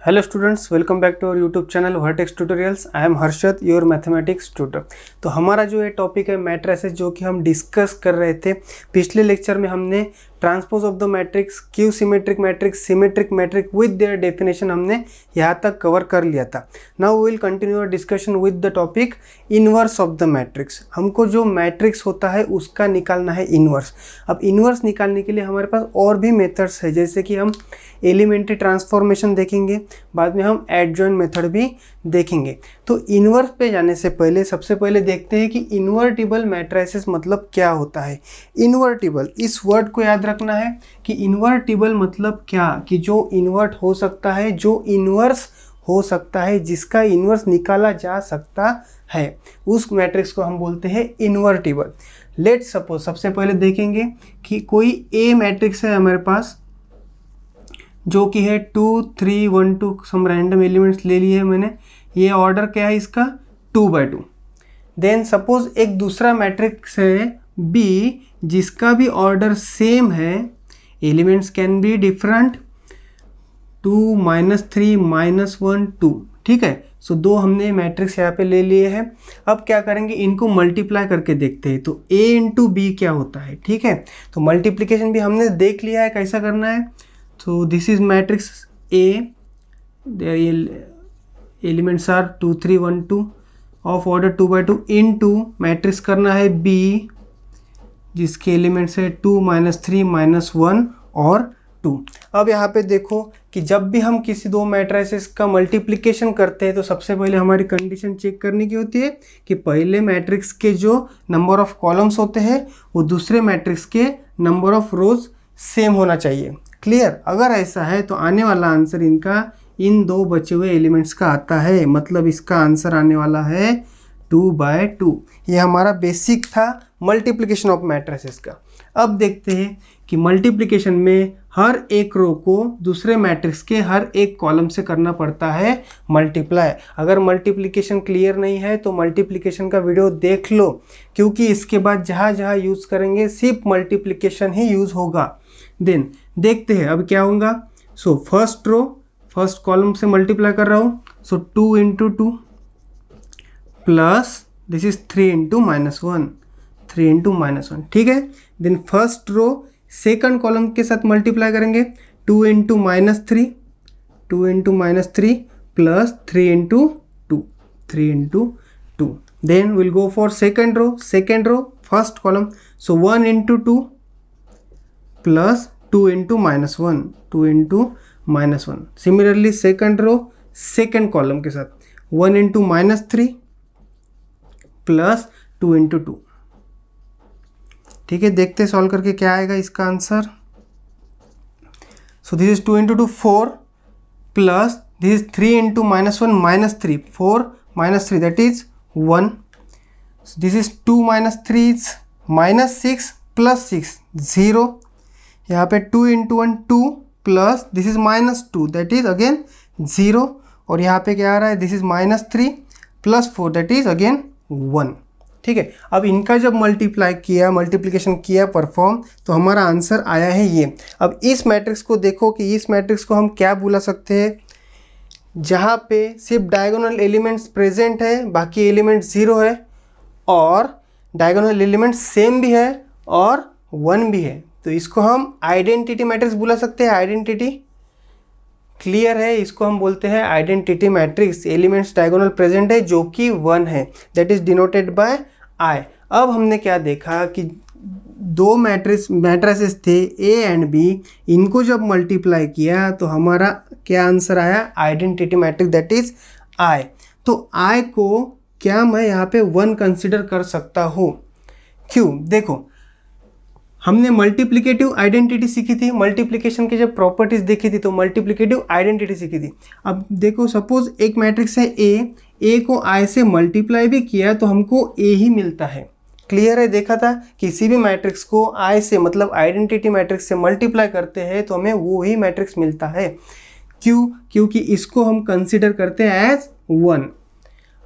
Hello students, welcome back to our YouTube channel Vertex Tutorials. I am Harshad, your mathematics tutor. तो हमारा जो है topic है matrices, जो कि हम डिस्कस कर रहे थे। पिछले लेक्चर में हमने transpose of the matrix, skew symmetric matrix, symmetric matrix with their definition हमने यहाँ तक कवर कर लिया था। Now we will continue our discussion with the topic inverse of the matrix. हमको जो मैट्रिक्स होता है उसका निकालना है इनवर्स। अब इनवर्स निकालने के लिए हमारे पास और भी मेथड्स है, जैसे कि हम एलिमेंट्री ट्रांसफॉर्मेशन देखेंगे, बाद में हम एडजॉइंट मेथड भी देखेंगे। तो इन्वर्स पे जाने से पहले सबसे पहले देखते हैं कि इन्वर्टिबल मैट्रिसेस मतलब क्या होता है। इन्वर्टिबल, इस वर्ड को याद रखना है कि इन्वर्टिबल मतलब क्या, कि जो इन्वर्ट हो सकता है, जो इन्वर्स हो सकता है, जिसका इन्वर्स निकाला जा सकता है, उस मैट्रिक्स को हम बोलते हैं इन्वर्टिबल। लेट्स सपोज, सबसे पहले देखेंगे कि कोई ए मैट्रिक्स है हमारे पास, जो कि है 2 3 1 2, सम रैंडम एलिमेंट्स ले लिए मैंने। ये ऑर्डर क्या है इसका, 2/2। देन सपोज एक दूसरा मैट्रिक्स है बी, जिसका भी ऑर्डर सेम है, एलिमेंट्स कैन बी डिफरेंट, 2 -3 -1 2। ठीक है, सो दो हमने मैट्रिक्स यहाँ पे ले लिए हैं। अब क्या करेंगे, इनको मल्टीप्लाई करके देखते हैं। तो a इंटू बी क्या होता है, ठीक है। तो मल्टीप्लीकेशन भी हमने देख लिया है कैसा करना है। So this is matrix A, the elements are 2 3 1 2 of order 2/2 into matrix करना है B, जिसके एलिमेंट्स है 2 -3 -1 और 2। अब यहाँ पे देखो कि जब भी हम किसी दो मैट्रिसेस का मल्टीप्लिकेशन करते हैं तो सबसे पहले हमारी कंडीशन चेक करने की होती है कि पहले मैट्रिक्स के जो नंबर ऑफ कॉलम्स होते हैं वो दूसरे मैट्रिक्स के नंबर ऑफ रोज सेम होना चाहिए। क्लियर, अगर ऐसा है तो आने वाला आंसर इनका इन दो बचे हुए एलिमेंट्स का आता है, मतलब इसका आंसर आने वाला है 2/2। ये हमारा बेसिक था मल्टीप्लिकेशन ऑफ मैट्रिसेस का। अब देखते हैं कि मल्टीप्लिकेशन में हर एक रो को दूसरे मैट्रिक्स के हर एक कॉलम से करना पड़ता है मल्टीप्लाई। अगर मल्टीप्लिकेशन क्लियर नहीं है तो मल्टीप्लिकेशन का वीडियो देख लो, क्योंकि इसके बाद जहाँ जहाँ यूज़ करेंगे सिर्फ मल्टीप्लिकेशन ही यूज़ होगा। देन देखते हैं अब क्या होगा। So first row first column से मल्टीप्लाई कर रहा हूँ, सो 2 × 2 प्लस दिस इज 3 × -1, 3 × -1, ठीक है। Then first row second column के साथ मल्टीप्लाई करेंगे, 2 × -3, 2 × -3 plus 3 × 2, 3 × 2। Then will go for second row first column, so 1 × 2 plus 2 × -1, 2 × -1। Similarly second row second column के साथ 1 × -3 प्लस 2 × 2। ठीक है, देखते सॉल्व करके क्या आएगा इसका answer. So this is 2 × 2 4 plus this is 3 × -1 -3, 4 -3 that is 1। This is 2 -3 -6 plus 6 0। यहाँ पे 2 × 1 2 plus this is -2 that is again 0। और यहाँ पे क्या आ रहा है, this is -3 plus 4 that is again 1। ठीक है, अब इनका जब मल्टीप्लिकेशन किया परफॉर्म, तो हमारा आंसर आया है ये। अब इस मैट्रिक्स को देखो कि इस मैट्रिक्स को हम क्या बुला सकते हैं, जहाँ पे सिर्फ डायगोनल एलिमेंट्स प्रेजेंट है, बाकी एलिमेंट 0 है, और डायगोनल एलिमेंट सेम भी है और 1 भी है। तो इसको हम आइडेंटिटी मैट्रिक्स बुला सकते हैं। आइडेंटिटी क्लियर है, इसको हम बोलते हैं identity matrix. Elements diagonal present है जो कि 1 है, दैट इज डिनोटेड बाय आई। अब हमने क्या देखा कि दो मैट्रिसेस थे ए एंड बी, इनको जब मल्टीप्लाई किया तो हमारा क्या आंसर आया, identity matrix that is I. तो आई को क्या मैं यहाँ पे 1 कंसिडर कर सकता हूँ, क्यों? देखो, हमने मल्टीप्लिकेटिव आइडेंटिटी सीखी थी, मल्टीप्लिकेशन की जब प्रॉपर्टीज देखी थी तो मल्टीप्लिकेटिव आइडेंटिटी सीखी थी। अब देखो, सपोज एक मैट्रिक्स है ए को आई से मल्टीप्लाई भी किया तो हमको ए ही मिलता है। क्लियर है, देखा था किसी भी मैट्रिक्स को आई से मतलब आइडेंटिटी मैट्रिक्स से मल्टीप्लाई करते हैं तो हमें वो ही मैट्रिक्स मिलता है। क्यों? क्योंकि इसको हम कंसिडर करते हैं एज 1।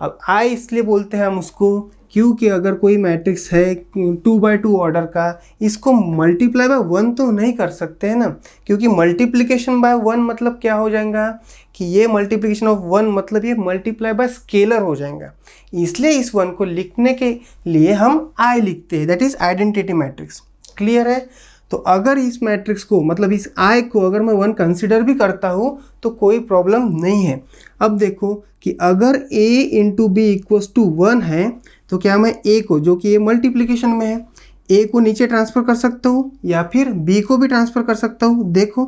अब आई इसलिए बोलते हैं हम उसको क्योंकि अगर कोई मैट्रिक्स है 2x2 ऑर्डर का, इसको मल्टीप्लाई बाय 1 तो नहीं कर सकते हैं ना, क्योंकि मल्टीप्लिकेशन बाय 1 मतलब क्या हो जाएगा कि ये मल्टीप्लिकेशन ऑफ 1 मतलब ये मल्टीप्लाई बाय स्केलर हो जाएगा। इसलिए इस 1 को लिखने के लिए हम आई लिखते हैं, that is identity matrix. Clear है? तो अगर इस मैट्रिक्स को मतलब इस आई को अगर मैं 1 कंसिडर भी करता हूँ तो कोई प्रॉब्लम नहीं है। अब देखो कि अगर a into B equals to 1 है तो क्या मैं a को, जो कि ये मल्टीप्लिकेशन में है, a को नीचे ट्रांसफ़र कर सकता हूँ या फिर b को भी ट्रांसफ़र कर सकता हूँ। देखो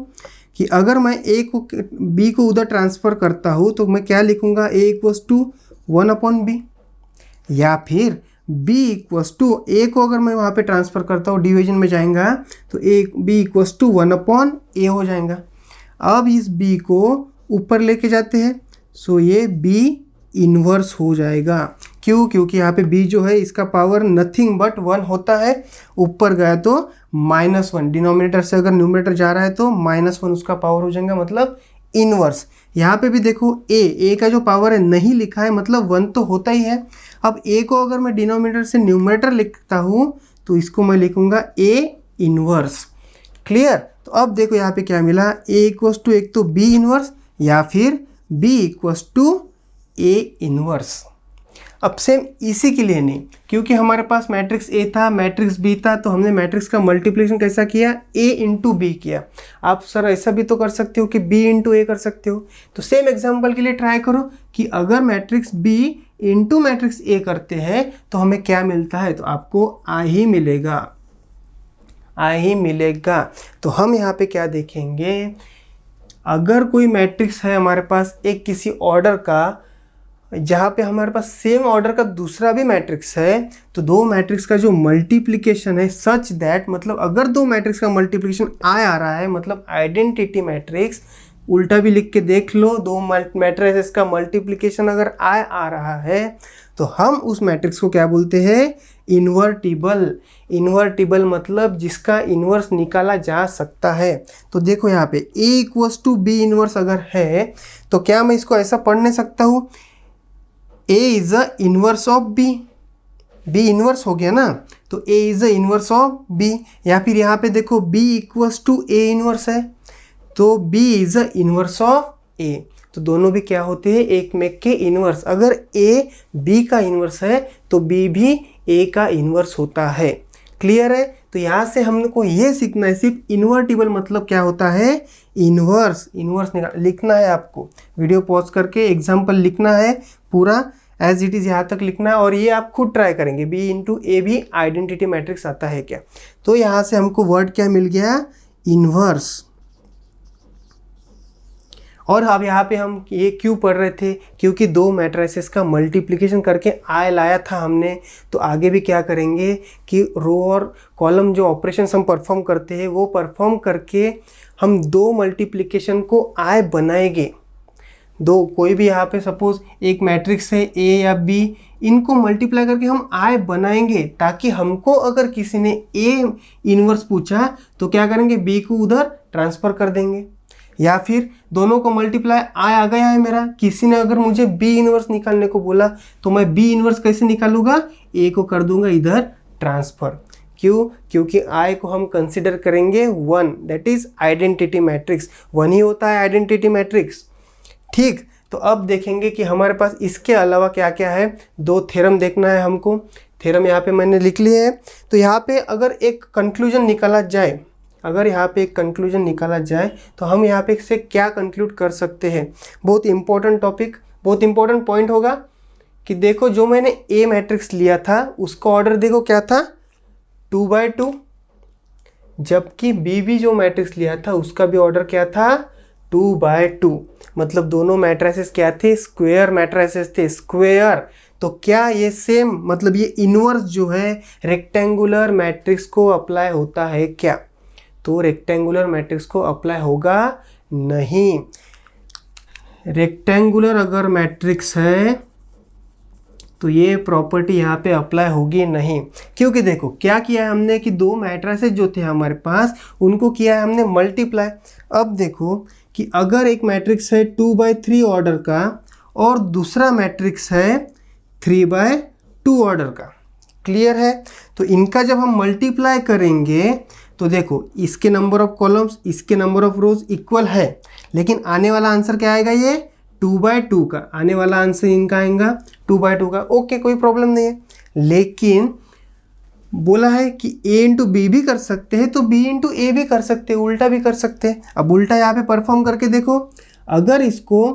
कि अगर मैं a को b को उधर ट्रांसफ़र करता हूँ तो मैं क्या लिखूँगा, a इक्वल्स टू 1/b, या फिर b इक्वल्स टू a को अगर मैं वहाँ पे ट्रांसफ़र करता हूँ, डिवीजन में जाएगा तो b इक्वल्स टू 1/a हो जाएगा। अब इस b को ऊपर लेके जाते हैं, सो ये b इन्वर्स हो जाएगा। क्यों? क्योंकि यहाँ पे b जो है इसका पावर नथिंग बट 1 होता है, ऊपर गया तो -1, डिनोमिनेटर से अगर न्यूमरेटर जा रहा है तो -1 उसका पावर हो जाएगा, मतलब इनवर्स। यहाँ पे भी देखो a का जो पावर है नहीं लिखा है, मतलब 1 तो होता ही है। अब a को अगर मैं डिनोमिनेटर से न्यूमरेटर लिखता हूँ तो इसको मैं लिखूँगा a इनवर्स। क्लियर? तो अब देखो यहाँ पे क्या मिला, a इक्वल्स टू एक तो b इनवर्स या फिर b equals to a inverse. अब सेम इसी के लिए नहीं, क्योंकि हमारे पास मैट्रिक्स A था, मैट्रिक्स B था, तो हमने मैट्रिक्स का मल्टीप्लिकेशन कैसा किया, A इंटू बी किया। आप सर ऐसा भी तो कर सकते हो कि B इंटू A कर सकते हो। तो सेम एग्जांपल के लिए ट्राई करो कि अगर matrix B into matrix A करते हैं तो हमें क्या मिलता है, तो आपको A ही मिलेगा, A ही मिलेगा। तो हम यहाँ पे क्या देखेंगे, अगर कोई मैट्रिक्स है हमारे पास एक किसी ऑर्डर का, जहाँ पे हमारे पास सेम ऑर्डर का दूसरा भी मैट्रिक्स है, तो दो मैट्रिक्स का जो मल्टीप्लिकेशन है सच दैट, मतलब अगर दो मैट्रिक्स का मल्टीप्लिकेशन आ रहा है, मतलब आइडेंटिटी मैट्रिक्स, उल्टा भी लिख के देख लो, दो मैट्रिक्स का मल्टीप्लिकेशन अगर आ रहा है तो हम उस मैट्रिक्स को क्या बोलते हैं, इन्वर्टिबल। इन्वर्टिबल मतलब जिसका इन्वर्स निकाला जा सकता है। तो देखो यहाँ पे a equals to B inverse अगर है तो क्या मैं इसको ऐसा पढ़ नहीं सकता हूँ, a is a inverse of b, b inverse हो गया ना, तो a is a inverse of b। या फिर यहाँ पे देखो b equals to a inverse है तो b is a inverse of a। तो दोनों भी क्या होते हैं, एक मेक के इन्वर्स। अगर a b का इन्वर्स है तो b भी a का इन्वर्स होता है। क्लियर है? तो यहाँ से हमको ये सीखना है, सिर्फ इन्वर्टिबल मतलब क्या होता है, इन्वर्स। इन्वर्स लिखना है आपको, वीडियो पॉज करके एग्जाम्पल लिखना है, पूरा एज इट इज यहाँ तक लिखना है, और ये आप खुद ट्राई करेंगे b इंटू ए भी आइडेंटिटी मैट्रिक्स आता है क्या। तो यहाँ से हमको वर्ड क्या मिल गया, इन्वर्स। और अब यहाँ पे हम ये क्यों पढ़ रहे थे, क्योंकि दो मैट्रिसेस का मल्टीप्लिकेशन करके आय लाया था हमने, तो आगे भी क्या करेंगे कि रो और कॉलम जो ऑपरेशंस हम परफॉर्म करते हैं वो परफॉर्म करके हम दो मल्टीप्लिकेशन को आय बनाएंगे। दो कोई भी यहाँ पे सपोज एक मैट्रिक्स है a या b, इनको मल्टीप्लाई करके हम आय बनाएंगे, ताकि हमको अगर किसी ने a इन्वर्स पूछा तो क्या करेंगे, b को उधर ट्रांसफ़र कर देंगे। या फिर दोनों को मल्टीप्लाई आय आ गया है मेरा, किसी ने अगर मुझे b इन्वर्स निकालने को बोला तो मैं b इन्वर्स कैसे निकालूंगा, a को कर दूंगा इधर ट्रांसफ़र। क्यों? क्योंकि i को हम कंसिडर करेंगे 1, दैट इज आइडेंटिटी मैट्रिक्स, 1 ही होता है आइडेंटिटी मैट्रिक्स। ठीक, तो अब देखेंगे कि हमारे पास इसके अलावा क्या क्या है। दो थ्योरम देखना है हमको, थ्योरम यहाँ पे मैंने लिख लिए हैं। तो यहाँ पे अगर एक कंक्लूजन निकाला जाए, अगर यहाँ पे एक कंक्लूजन निकाला जाए तो हम यहाँ पे से क्या कंक्लूड कर सकते हैं। बहुत इंपॉर्टेंट टॉपिक, बहुत इंपॉर्टेंट पॉइंट होगा कि देखो जो मैंने ए मैट्रिक्स लिया था उसका ऑर्डर देखो क्या था, 2/2, जबकि बी भी जो मैट्रिक्स लिया था उसका भी ऑर्डर क्या था, 2/2। मतलब दोनों मैट्रिसेस क्या थे, स्क्वायर मैट्रिसेस थे, स्क्वायर। तो क्या ये सेम, मतलब ये इन्वर्स जो है रेक्टेंगुलर मैट्रिक्स को अप्लाई होता है क्या, तो रेक्टेंगुलर मैट्रिक्स को अप्लाई होगा नहीं। रेक्टेंगुलर अगर मैट्रिक्स है तो ये प्रॉपर्टी यहाँ पे अप्लाई होगी नहीं, क्योंकि देखो क्या किया है हमने कि दो मैट्रिसेस जो थे हमारे पास उनको किया है हमने मल्टीप्लाई। अब देखो कि अगर एक मैट्रिक्स है 2/3 ऑर्डर का और दूसरा मैट्रिक्स है 3/2 ऑर्डर का। क्लियर है? तो इनका जब हम मल्टीप्लाई करेंगे तो देखो इसके नंबर ऑफ कॉलम्स इसके नंबर ऑफ रोज इक्वल है, लेकिन आने वाला आंसर क्या आएगा? ये 2/2 का आने वाला आंसर इनका आएगा 2/2 का। ओके, कोई प्रॉब्लम नहीं है। लेकिन बोला है कि a इंटू बी भी कर सकते हैं तो b इंटू ए भी कर सकते हैं, उल्टा भी कर सकते हैं। अब उल्टा यहाँ पे परफॉर्म करके देखो, अगर इसको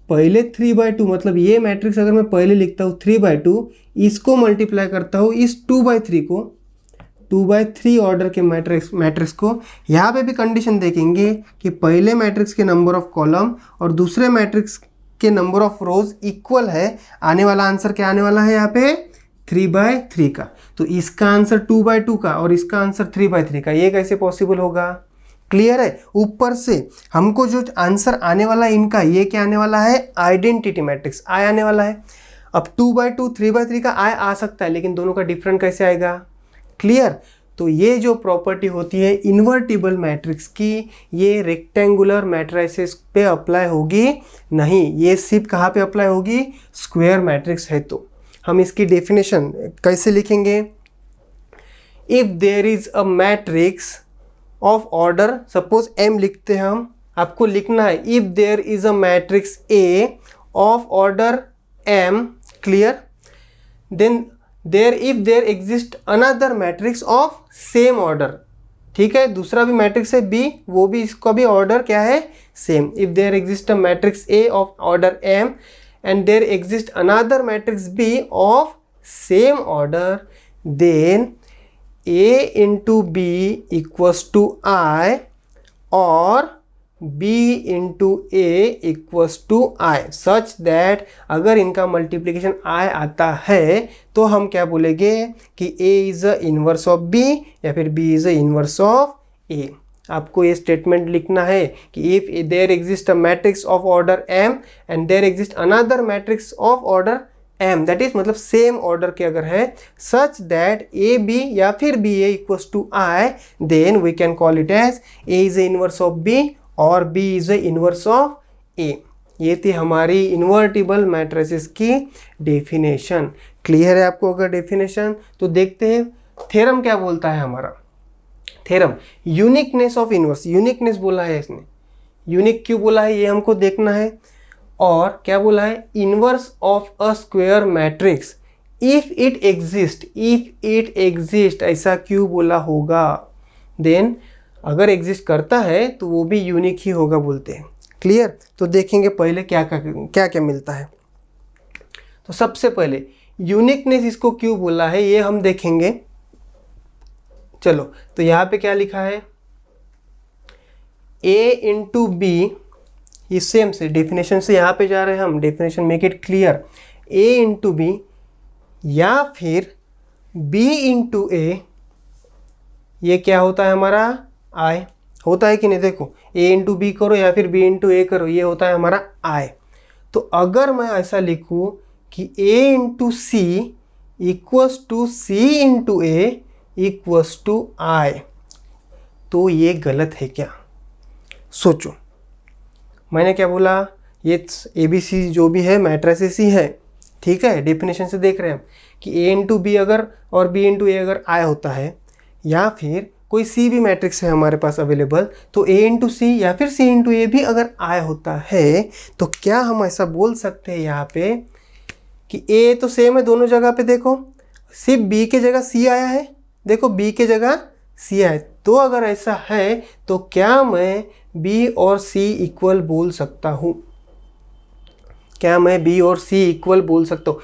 पहले 3/2 मतलब ये मैट्रिक्स अगर मैं पहले लिखता हूँ 3/2, इसको मल्टीप्लाई करता हूँ इस 2/3 को, 2/3 ऑर्डर के मैट्रिक्स को, यहाँ पे भी कंडीशन देखेंगे कि पहले मैट्रिक्स के नंबर ऑफ कॉलम और दूसरे मैट्रिक्स के नंबर ऑफ रोज इक्वल है। आने वाला आंसर क्या आने वाला है यहाँ पे? 3/3 का। तो इसका आंसर 2/2 का और इसका आंसर 3/3 का, ये कैसे पॉसिबल होगा? क्लियर है? ऊपर से हमको जो आंसर आने वाला है इनका, ये क्या आने वाला है? आइडेंटिटी मैट्रिक्स आई आने वाला है। अब 2/2 3/3 का आई आ सकता है, लेकिन दोनों का डिफरेंट कैसे आएगा? क्लियर? तो ये जो प्रॉपर्टी होती है इन्वर्टिबल मैट्रिक्स की, ये रेक्टेंगुलर मैट्रिसेस पे अप्लाई होगी नहीं, ये सिर्फ कहाँ पे अप्लाई होगी? स्क्वायर मैट्रिक्स है। तो हम इसकी डेफिनेशन कैसे लिखेंगे? If there is a matrix of order, suppose m लिखते हैं हम, आपको लिखना है if there is a matrix A of order m, clear, then there exist another matrix of same order. ठीक है, दूसरा भी मैट्रिक्स है B, वो भी, इसका भी ऑर्डर क्या है? Same. If there exist a matrix A of order m and there exists another matrix B of same order, then A into B equals to I or B into A equals to I, such that अगर इनका multiplication I आता है तो हम क्या बोलेंगे कि A is a inverse of B या फिर B is a inverse of A। आपको ये स्टेटमेंट लिखना है कि if there exist a matrix of order m and there exist another matrix of order m, that is मतलब same order के अगर है, सच दैट ए बी या फिर B A equals to I, then we can call it as A is a inverse of B और B is a inverse of A. ये थी हमारी इन्वर्टिबल मैट्रिसेस की डेफिनेशन। क्लियर है आपको अगर डेफिनेशन? तो देखते हैं थ्योरम क्या बोलता है हमारा। Theorem uniqueness of inverse, uniqueness बोला है इसने, यूनिक क्यों बोला है ये हमको देखना है। और क्या बोला है? Inverse of a square matrix if it exist, ऐसा क्यों बोला होगा? देन अगर एग्जिस्ट करता है तो वो भी यूनिक ही होगा बोलते हैं। क्लियर? तो देखेंगे पहले क्या क्या मिलता है। तो सबसे पहले यूनिकनेस इसको क्यों बोला है ये हम देखेंगे। चलो, तो यहाँ पे क्या लिखा है? A इंटू बी, ये सेम से डेफिनेशन से यहाँ पे जा रहे हैं हम, definition make it clear. A into B या फिर B इंटू ए, ये क्या होता है हमारा? I होता है कि नहीं? देखो A इंटू बी करो या फिर B इंटू ए करो, ये होता है हमारा I। तो अगर मैं ऐसा लिखूँ कि A into C equals to C into A equals to I, तो ये गलत है क्या? सोचो, मैंने क्या बोला? ये ABC जो भी है मैट्रिसेस ही है, ठीक है। डेफिनेशन से देख रहे हैं हम कि A इंटू बी अगर और B इंटू ए अगर आई होता है, या फिर कोई C भी मैट्रिक्स है हमारे पास अवेलेबल, तो A इंटू सी या फिर C इंटू ए भी अगर आई होता है, तो क्या हम ऐसा बोल सकते हैं यहाँ पे कि A तो सेम है दोनों जगह पे? देखो सिर्फ B के जगह C आया है, देखो B के जगह C है। तो अगर ऐसा है तो क्या मैं B और C इक्वल बोल सकता हूँ? क्या मैं B और C इक्वल बोल सकता हूँ?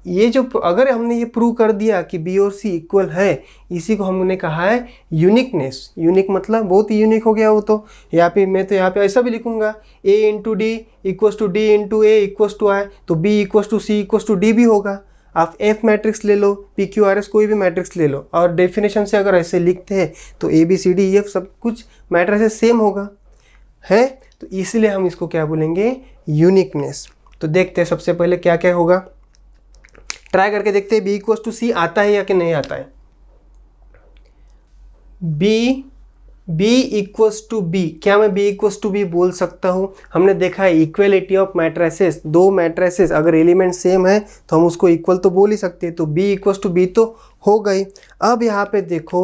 ये जो अगर हमने ये प्रूव कर दिया कि B और C इक्वल है, इसी को हमने कहा है यूनिकनेस। यूनिक मतलब बहुत ही यूनिक हो गया वो। तो यहाँ पे मैं तो यहाँ पे ऐसा भी लिखूंगा A into D equals to D into A equals to I, तो B equals to C equals to D भी होगा। आप F मैट्रिक्स ले लो, PQRS कोई भी मैट्रिक्स ले लो, और डेफिनेशन से अगर ऐसे लिखते हैं तो ABCDEF सब कुछ मैट्रिक्स सेम होगा है। तो इसलिए हम इसको क्या बोलेंगे? यूनिकनेस। तो देखते हैं सबसे पहले क्या क्या होगा, ट्राई करके देखते हैं B इक्वल्स टू सी आता है या कि नहीं आता है। B B equals to B, क्या मैं B इक्वल्स टू बी बोल सकता हूँ? हमने देखा है इक्वलिटी ऑफ मैट्रिसेस, दो मैट्रिसेस अगर एलिमेंट सेम है तो हम उसको इक्वल तो बोल ही सकते हैं, तो B इक्वल्स टू बी तो हो गई। अब यहाँ पे देखो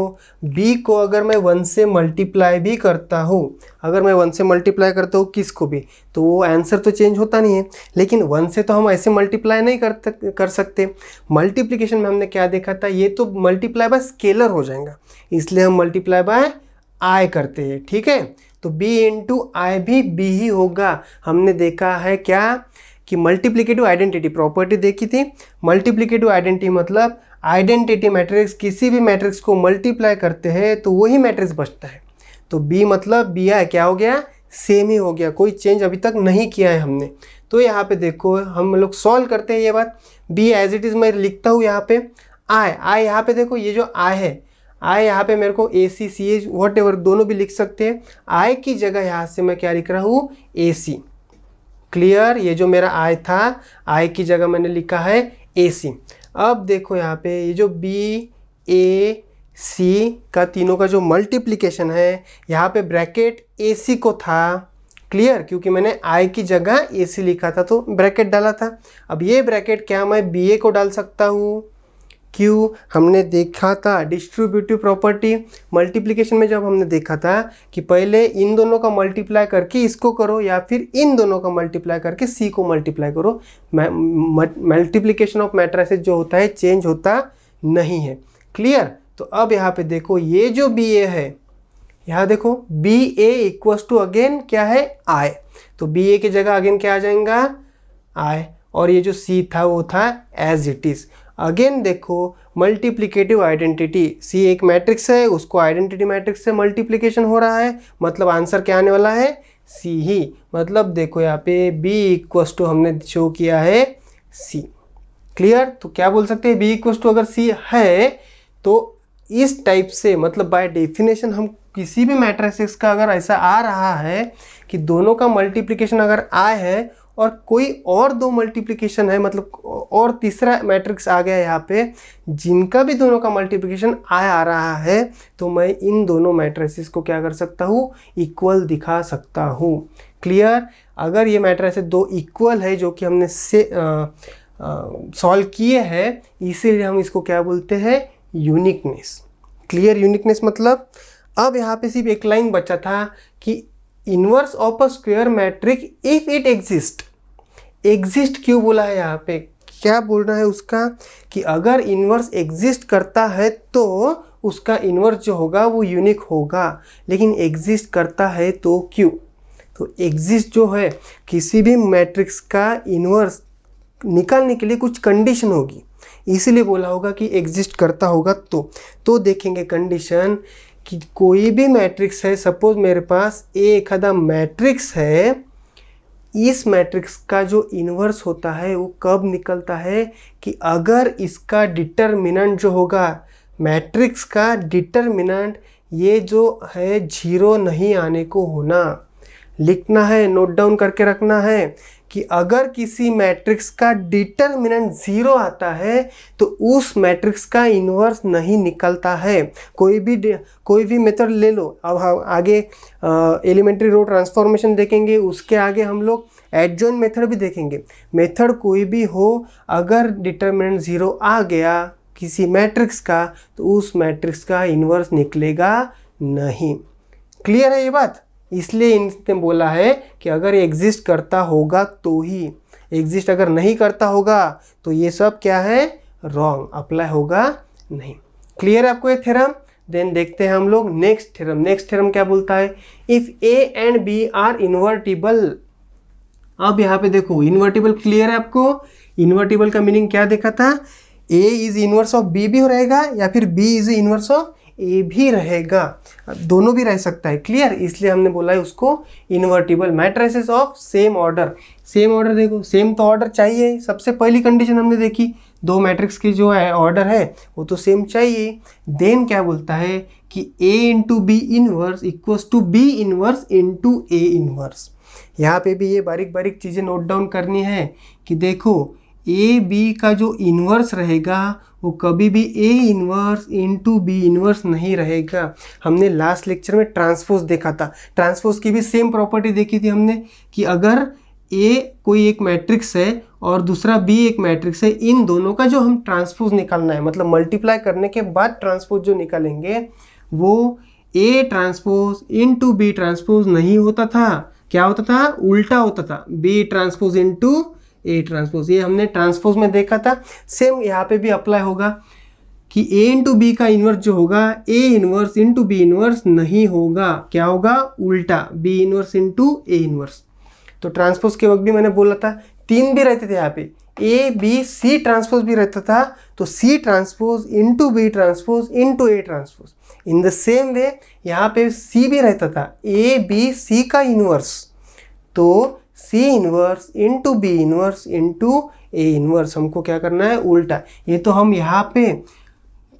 B को अगर मैं 1 से मल्टीप्लाई भी करता हूँ, अगर मैं 1 से मल्टीप्लाई करता हूँ किसको भी, तो वो आंसर तो चेंज होता नहीं है, लेकिन 1 से तो हम ऐसे मल्टीप्लाई नहीं कर सकते। मल्टीप्लिकेशन में हमने क्या देखा था, ये तो मल्टीप्लाई बाय स्केलर हो जाएगा, इसलिए हम मल्टीप्लाई बाय आई करते हैं, ठीक है। तो b इंटू आई भी b ही होगा। हमने देखा है क्या कि मल्टीप्लिकेटिव आइडेंटिटी प्रॉपर्टी देखी थी। मल्टीप्लिकेटिव आइडेंटिटी मतलब आइडेंटिटी मैट्रिक्स, किसी भी मैट्रिक्स को मल्टीप्लाई करते हैं तो वही मैट्रिक्स बचता है। तो b मतलब बी आई क्या हो गया, सेम ही हो गया, कोई चेंज अभी तक नहीं किया है हमने। तो यहाँ पे देखो हम लोग सॉल्व करते हैं ये बात। b एज इट इज मैं लिखता हूँ यहाँ पे आई यहाँ पे देखो ये जो आई है, आई यहाँ पे मेरे को ए सी सी एच वॉट एवर दोनों भी लिख सकते हैं। आई की जगह यहाँ से मैं क्या लिख रहा हूँ, ए सी। क्लियर, ये जो मेरा आई था, आई की जगह मैंने लिखा है ए सी। अब देखो यहाँ पे ये जो बी ए सी का तीनों का जो मल्टीप्लिकेशन है, यहाँ पे ब्रैकेट ए सी को था। क्लियर, क्योंकि मैंने आई की जगह ए सी लिखा था तो ब्रैकेट डाला था। अब ये ब्रैकेट क्या मैं बी ए को डाल सकता हूँ, क्यों, हमने देखा था डिस्ट्रीब्यूटिव प्रॉपर्टी मल्टीप्लिकेशन में, जब हमने देखा था कि पहले इन दोनों का मल्टीप्लाई करके इसको करो या फिर इन दोनों का मल्टीप्लाई करके सी को मल्टीप्लाई करो। मल्टीप्लिकेशन ऑफ मैट्रिसेस जो होता है चेंज होता नहीं है। क्लियर, तो अब यहाँ पे देखो ये जो बी ए है, यहाँ देखो B A equals to again क्या है, आई, तो बी ए की जगह अगेन क्या आ जाएगा, आई, और ये जो सी था वो था एज इट इज। अगेन देखो मल्टीप्लिकेटिव आइडेंटिटी, सी एक मैट्रिक्स है, उसको आइडेंटिटी मैट्रिक्स से मल्टीप्लिकेशन हो रहा है, मतलब आंसर क्या आने वाला है, सी ही। मतलब देखो यहाँ पे बी इक्वल्स टू हमने शो किया है सी। क्लियर, तो क्या बोल सकते हैं, बी इक्वल्स टू अगर सी है तो इस टाइप से, मतलब बाय डेफिनेशन हम किसी भी मैट्रिक्स का अगर ऐसा आ रहा है कि दोनों का मल्टीप्लिकेशन अगर आए है और कोई और दो मल्टीप्लिकेशन है, मतलब और तीसरा मैट्रिक्स आ गया यहाँ पे जिनका भी दोनों का मल्टीप्लिकेशन आ रहा है, तो मैं इन दोनों मैट्रिसेस को क्या कर सकता हूँ, इक्वल दिखा सकता हूँ। क्लियर, अगर ये मैट्रिसेस दो इक्वल है जो कि हमने से सॉल्व किए हैं, इसीलिए हम इसको क्या बोलते हैं, यूनिकनेस। क्लियर, यूनिकनेस मतलब अब यहाँ पे सिर्फ एक लाइन बचा था कि inverse of a square matrix if it exist. Exist क्यों बोला है यहाँ पे, क्या बोलना है उसका, कि अगर इनवर्स एग्जिस्ट करता है तो उसका इनवर्स जो होगा वो यूनिक होगा, लेकिन एग्जिस्ट करता है तो क्यों, तो एग्जिस्ट जो है किसी भी मैट्रिक्स का इनवर्स निकालने के लिए कुछ कंडीशन होगी, इसीलिए बोला होगा कि एग्जिस्ट करता होगा। तो देखेंगे कंडीशन कि कोई भी मैट्रिक्स है, सपोज मेरे पास एक आधा मैट्रिक्स है, इस मैट्रिक्स का जो इन्वर्स होता है वो कब निकलता है, कि अगर इसका डिटरमिनेंट जो होगा, मैट्रिक्स का डिटरमिनेंट ये जो है जीरो नहीं आने को होना। लिखना है, नोट डाउन करके रखना है कि अगर किसी मैट्रिक्स का डिटरमिनेंट जीरो आता है तो उस मैट्रिक्स का इन्वर्स नहीं निकलता है। कोई भी मेथड ले लो, अब हम आगे एलिमेंट्री रो ट्रांसफॉर्मेशन देखेंगे, उसके आगे हम लोग एडजॉइन मेथड भी देखेंगे। मेथड कोई भी हो, अगर डिटरमिनेंट जीरो आ गया किसी मैट्रिक्स का तो उस मैट्रिक्स का इन्वर्स निकलेगा नहीं। क्लियर है ये बात, इसलिए इनने बोला है कि अगर एग्जिस्ट करता होगा तो ही, एग्जिस्ट अगर नहीं करता होगा तो ये सब क्या है, रॉन्ग, अप्लाई होगा नहीं। क्लियर है आपको ये थ्योरम। देन देखते हैं हम लोग नेक्स्ट थ्योरम। नेक्स्ट थ्योरम क्या बोलता है, if A and B are invertible. अब यहाँ पे देखो इन्वर्टिबल क्लियर है आपको, इन्वर्टिबल का मीनिंग क्या देखा था, ए इज इनवर्स ऑफ बी भी रहेगा या फिर बी इज इनवर्स ऑफ ए भी रहेगा, दोनों भी रह सकता है। क्लियर, इसलिए हमने बोला है उसको invertible matrices of same order. Same order देखो, सेम तो ऑर्डर चाहिए, सबसे पहली कंडीशन हमने देखी, दो मैट्रिक्स की जो है ऑर्डर है वो तो सेम चाहिए। देन क्या बोलता है कि A into B inverse equals to B inverse into A inverse. यहाँ पे भी ये बारीक बारीक चीज़ें नोट डाउन करनी है कि देखो ए बी का जो इन्वर्स रहेगा वो कभी भी A inverse into B inverse नहीं रहेगा। हमने लास्ट लेक्चर में ट्रांसपोज देखा था, ट्रांसपोज की भी सेम प्रॉपर्टी देखी थी हमने कि अगर ए कोई एक मैट्रिक्स है और दूसरा बी एक मैट्रिक्स है, इन दोनों का जो हम ट्रांसपोज निकालना है, मतलब मल्टीप्लाई करने के बाद ट्रांसपोज जो निकालेंगे वो A transpose into B transpose नहीं होता था। क्या होता था? उल्टा होता था, B transpose into A transpose. ये हमने ट्रांसपोज में देखा था। सेम यहाँ पे भी अप्लाई होगा कि ए इंटू बी का इन्वर्स जो होगा ए इन्वर्स इंटू बी इन्वर्स नहीं होगा। क्या होगा? उल्टा, B inverse into A inverse. तो ट्रांसपोज के वक्त भी मैंने बोला था 3 भी रहते थे यहाँ पे, ए बी सी ट्रांसपोज भी रहता था, तो C transpose into B transpose into A transpose. In the same way यहाँ पे सी भी रहता था, ए बी सी का इन्वर्स, तो C inverse into B inverse into A inverse. हमको क्या करना है? उल्टा। ये तो हम यहाँ पे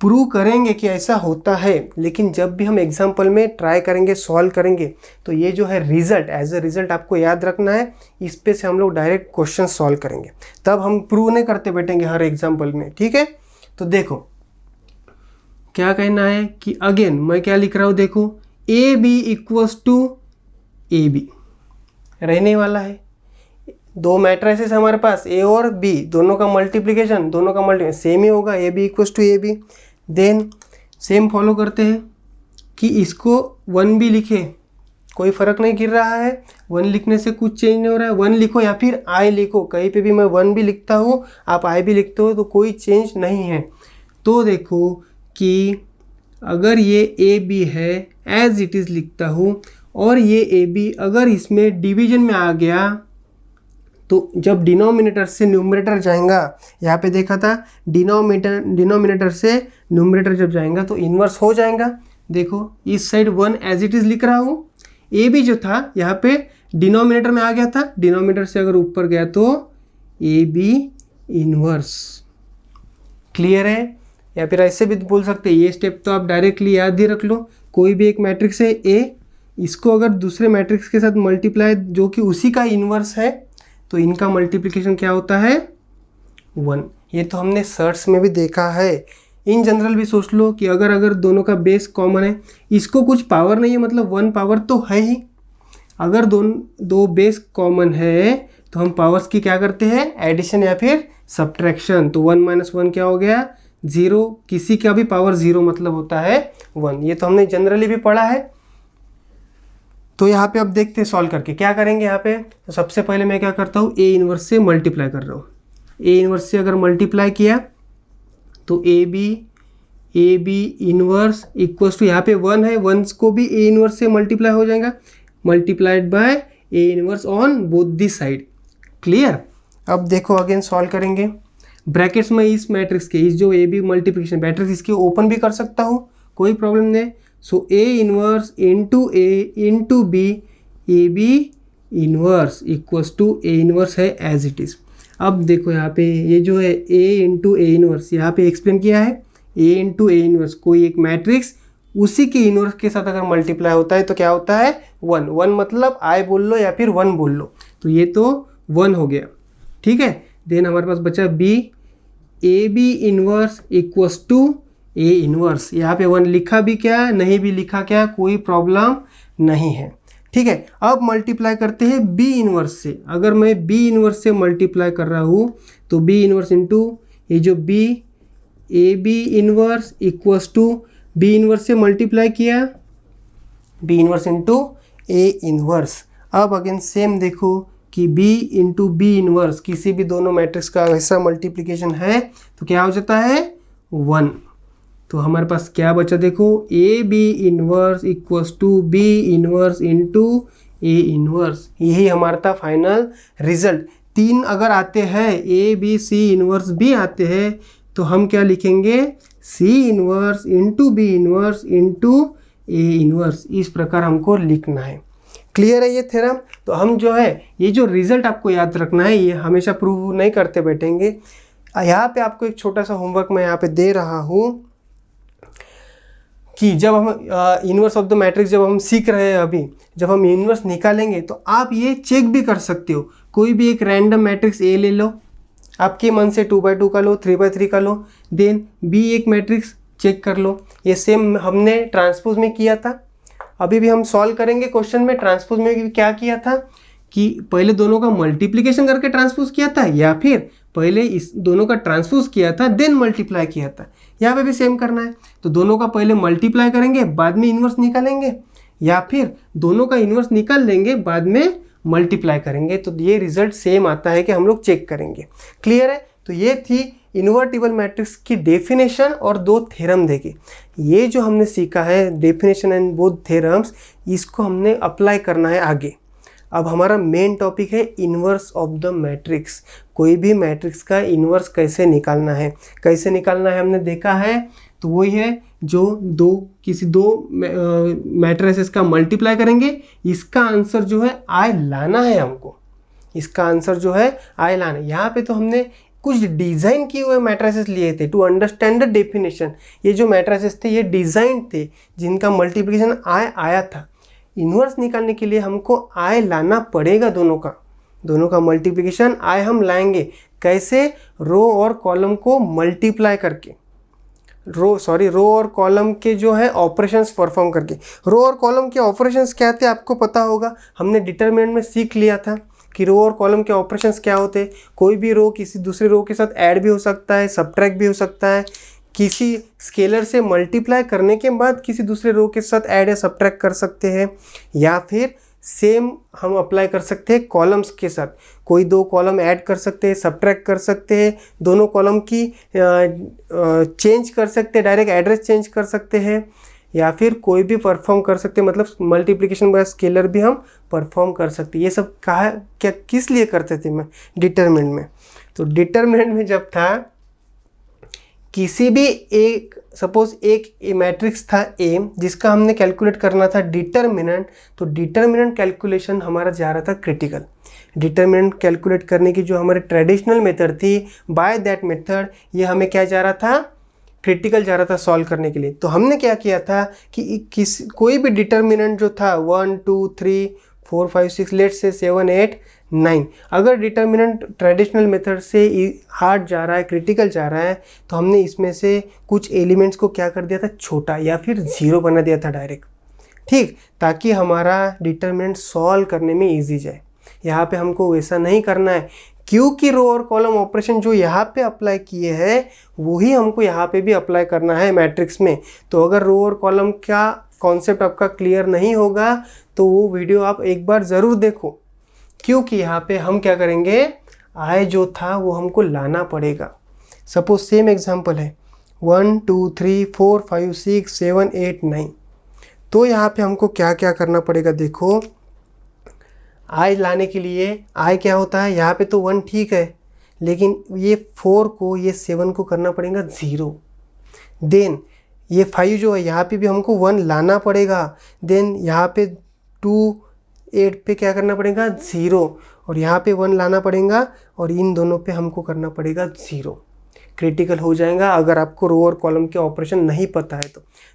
प्रूव करेंगे कि ऐसा होता है, लेकिन जब भी हम एग्जाम्पल में ट्राई करेंगे, सॉल्व करेंगे, तो ये जो है रिजल्ट, एज ए रिजल्ट आपको याद रखना है। इस पे से हम लोग डायरेक्ट क्वेश्चन सॉल्व करेंगे, तब हम प्रूव नहीं करते बैठेंगे हर एग्जाम्पल में। ठीक है, तो देखो क्या कहना है कि अगेन मैं क्या लिख रहा हूँ, देखो A B equals to A B रहने वाला है। दो मैट्रिसेस हमारे पास ए और बी, दोनों का मल्टीप्लिकेशन, दोनों का मल्टीप्लिकेशन सेम ही होगा, A B equals to A B. Then same follow करते हैं कि इसको 1 भी लिखे, कोई फर्क नहीं गिर रहा है, 1 लिखने से कुछ चेंज नहीं हो रहा है। 1 लिखो या फिर आई लिखो, कहीं पे भी मैं 1 भी लिखता हूँ, आप आई भी लिखते हो, तो कोई चेंज नहीं है। तो देखो कि अगर ये ए बी है एज इट इज़ लिखता हूँ, और ये ए बी अगर इसमें डिवीजन में आ गया तो जब डिनोमिनेटर से न्यूमरेटर जाएगा, यहाँ पे देखा था डिनोमिनेटर से न्यूमरेटर जब जाएगा तो इन्वर्स हो जाएगा। देखो इस साइड 1 एज इट इज़ लिख रहा हूँ, ए बी जो था यहाँ पे डिनोमिनेटर में आ गया था, डिनोमिनेटर से अगर ऊपर गया तो ए बी इन्वर्स। क्लियर है? या फिर ऐसे भी बोल सकते हैं, ये स्टेप तो आप डायरेक्टली याद ही रख लो। कोई भी एक मैट्रिक्स है ए, इसको अगर दूसरे मैट्रिक्स के साथ मल्टीप्लाई जो कि उसी का इन्वर्स है, तो इनका मल्टीप्लिकेशन क्या होता है? 1। ये तो हमने सर्ट्स में भी देखा है। इन जनरल भी सोच लो कि अगर दोनों का बेस कॉमन है, इसको कुछ पावर नहीं है, मतलब 1 पावर तो है ही। अगर दो बेस कॉमन है तो हम पावर्स की क्या करते हैं? एडिशन या फिर सब्ट्रैक्शन। तो 1 - 1 क्या हो गया? 0। किसी का भी पावर 0 मतलब होता है 1। ये तो हमने जनरली भी पढ़ा है। तो यहाँ पे अब देखते हैं सॉल्व करके क्या करेंगे। यहाँ पे तो सबसे पहले मैं क्या करता हूँ, ए इन्वर्स से मल्टीप्लाई कर रहा हूँ। ए इन्वर्स से अगर मल्टीप्लाई किया तो A B inverse equals to, यहाँ पे 1 है, 1 को भी ए इन्वर्स से मल्टीप्लाई हो जाएगा, multiplied by A inverse on both the side. Clear? अब देखो अगेन सॉल्व करेंगे। ब्रैकेट्स में इस मैट्रिक्स के, इस जो ए बी मल्टीप्लिकेशन मैट्रिक्स, इसके ओपन भी कर सकता हूँ, कोई प्रॉब्लम नहीं। So A inverse into A into B, A B inverse equals to A inverse है एज इट इज़। अब देखो यहाँ पे ये जो है ए इंटू ए इन्वर्स, यहाँ पे एक्सप्लेन किया है, ए इंटू ए इन्वर्स, कोई एक मैट्रिक्स उसी के इन्वर्स के साथ अगर मल्टीप्लाई होता है तो क्या होता है? 1। 1 मतलब आई बोल लो या फिर 1 बोल लो, तो ये तो 1 हो गया। ठीक है, देन हमारे पास बचा B, A B inverse equals to A inverse. यहाँ पे 1 लिखा भी क्या, नहीं भी लिखा क्या, कोई प्रॉब्लम नहीं है। ठीक है, अब मल्टीप्लाई करते हैं बी इन्वर्स से। अगर मैं बी इन्वर्स से मल्टीप्लाई कर रहा हूँ तो बी इन्वर्स इंटू ये जो B, A B inverse equals to B inverse से मल्टीप्लाई किया, B inverse into A inverse. अब अगेन सेम देखो कि बी इंटू बी इन्वर्स, किसी भी दोनों मैट्रिक्स का ऐसा मल्टीप्लिकेशन है तो क्या हो जाता है? 1। तो हमारे पास क्या बचा देखो, A B inverse equals to B inverse into A inverse. यही हमारा था फाइनल रिजल्ट। 3 अगर आते हैं, ए बी सी इन्वर्स भी आते हैं, तो हम क्या लिखेंगे? C inverse into B inverse into A inverse. इस प्रकार हमको लिखना है। क्लियर है ये थ्योरम? तो हम जो है ये जो रिजल्ट आपको याद रखना है, ये हमेशा प्रूव नहीं करते बैठेंगे। यहाँ पे आपको एक छोटा सा होमवर्क मैं यहाँ पे दे रहा हूँ कि जब हम इन्वर्स ऑफ द मैट्रिक्स जब हम सीख रहे हैं, अभी जब हम इन्वर्स निकालेंगे तो आप ये चेक भी कर सकते हो। कोई भी एक रैंडम मैट्रिक्स ए ले लो, आपके मन से 2x2 का लो, 3x3 का लो। देन बी एक मैट्रिक्स चेक कर लो, ये सेम हमने ट्रांसपोज में किया था। अभी भी हम सॉल्व करेंगे क्वेश्चन में। ट्रांसपोज में भी क्या किया था कि पहले दोनों का मल्टीप्लिकेशन करके ट्रांसपोज किया था, या फिर पहले इस दोनों का ट्रांसपोज किया था देन मल्टीप्लाई किया था। यहाँ पे भी सेम करना है, तो दोनों का पहले मल्टीप्लाई करेंगे बाद में इन्वर्स निकालेंगे, या फिर दोनों का इन्वर्स निकाल लेंगे बाद में मल्टीप्लाई करेंगे। तो ये रिजल्ट सेम आता है कि हम लोग चेक करेंगे। क्लियर है? तो ये थी इन्वर्टिबल मैट्रिक्स की डेफिनेशन और 2 थ्योरम देखे। ये जो हमने सीखा है डेफिनेशन एंड बोथ थ्योरम्स, इसको हमने अप्लाई करना है आगे। अब हमारा मेन टॉपिक है इन्वर्स ऑफ द मैट्रिक्स। कोई भी मैट्रिक्स का इन्वर्स कैसे निकालना है, कैसे निकालना है हमने देखा है। तो वही है जो किसी दो मैट्रिसेस का मल्टीप्लाई करेंगे, इसका आंसर जो है आई लाना है हमको। इसका आंसर जो है आई लाना है। यहाँ पे तो हमने कुछ डिज़ाइन किए हुए मैट्रिसेस लिए थे टू अंडरस्टैंड द डेफिनेशन। ये जो मैट्रिसेस थे ये डिज़ाइन थे जिनका मल्टीप्लिकेशन आई आया था। इन्वर्स निकालने के लिए हमको आई लाना पड़ेगा, दोनों का मल्टीप्लिकेशन आई हम लाएंगे। कैसे? रो और कॉलम को मल्टीप्लाई करके, रो और कॉलम के जो है ऑपरेशंस परफॉर्म करके। रो और कॉलम के ऑपरेशंस क्या थे आपको पता होगा, हमने डिटरमिनेंट में सीख लिया था कि रो और कॉलम के ऑपरेशंस क्या होते हैं। कोई भी रो किसी दूसरे रो के साथ ऐड भी हो सकता है, सब्ट्रैक्ट भी हो सकता है। किसी स्केलर से मल्टीप्लाई करने के बाद किसी दूसरे रो के साथ ऐड या सब्ट्रैक्ट कर सकते हैं, या फिर सेम हम अप्लाई कर सकते हैं कॉलम्स के साथ। कोई 2 कॉलम ऐड कर सकते हैं, सब्ट्रैक्ट कर सकते हैं, दोनों कॉलम की चेंज कर सकते हैं, डायरेक्ट एड्रेस चेंज कर सकते हैं, या फिर कोई भी परफॉर्म कर सकते हैं, मतलब मल्टीप्लिकेशन बाय स्केलर भी हम परफॉर्म कर सकते हैं। ये सब किस लिए करते थे मैं डिटरमिनेंट में? तो डिटरमिनेंट में जब था किसी भी एक, सपोज एक मैट्रिक्स था ए जिसका हमने कैलकुलेट करना था डिटरमिनेंट, तो डिटरमिनेंट कैलकुलेशन हमारा जा रहा था क्रिटिकल। डिटरमिनेंट कैलकुलेट करने की जो हमारी ट्रेडिशनल मेथड थी, बाय दैट मेथड ये हमें क्या जा रहा था, क्रिटिकल जा रहा था सॉल्व करने के लिए। तो हमने क्या किया था कि कोई भी डिटरमिनेंट जो था 1 2 3 4 5 6 लेट्स से 7 8 9, अगर डिटरमिनेंट ट्रेडिशनल मेथड से हार्ड जा रहा है, क्रिटिकल जा रहा है, तो हमने इसमें से कुछ एलिमेंट्स को क्या कर दिया था, छोटा या फिर 0 बना दिया था डायरेक्ट। ठीक, ताकि हमारा डिटरमिनेंट सॉल्व करने में ईजी जाए। यहाँ पे हमको वैसा नहीं करना है, क्योंकि रो और कॉलम ऑपरेशन जो यहाँ पे अप्लाई किए हैं वही हमको यहाँ पे भी अप्लाई करना है मैट्रिक्स में। तो अगर रो और कॉलम का कॉन्सेप्ट आपका क्लियर नहीं होगा तो वो वीडियो आप एक बार ज़रूर देखो, क्योंकि यहाँ पे हम क्या करेंगे, आई जो था वो हमको लाना पड़ेगा। सपोज सेम एग्जांपल है 1 2 3 4 5 6 7 8 9, तो यहाँ पे हमको क्या क्या करना पड़ेगा, देखो आई लाने के लिए आई क्या होता है, यहाँ पे तो 1 ठीक है, लेकिन ये 4 को ये 7 को करना पड़ेगा 0। देन ये 5 जो है यहाँ पे भी हमको 1 लाना पड़ेगा। देन यहाँ पे 2 8 पे क्या करना पड़ेगा 0, और यहाँ पे 1 लाना पड़ेगा, और इन दोनों पे हमको करना पड़ेगा 0। क्रिटिकल हो जाएगा अगर आपको रो और कॉलम के ऑपरेशन नहीं पता है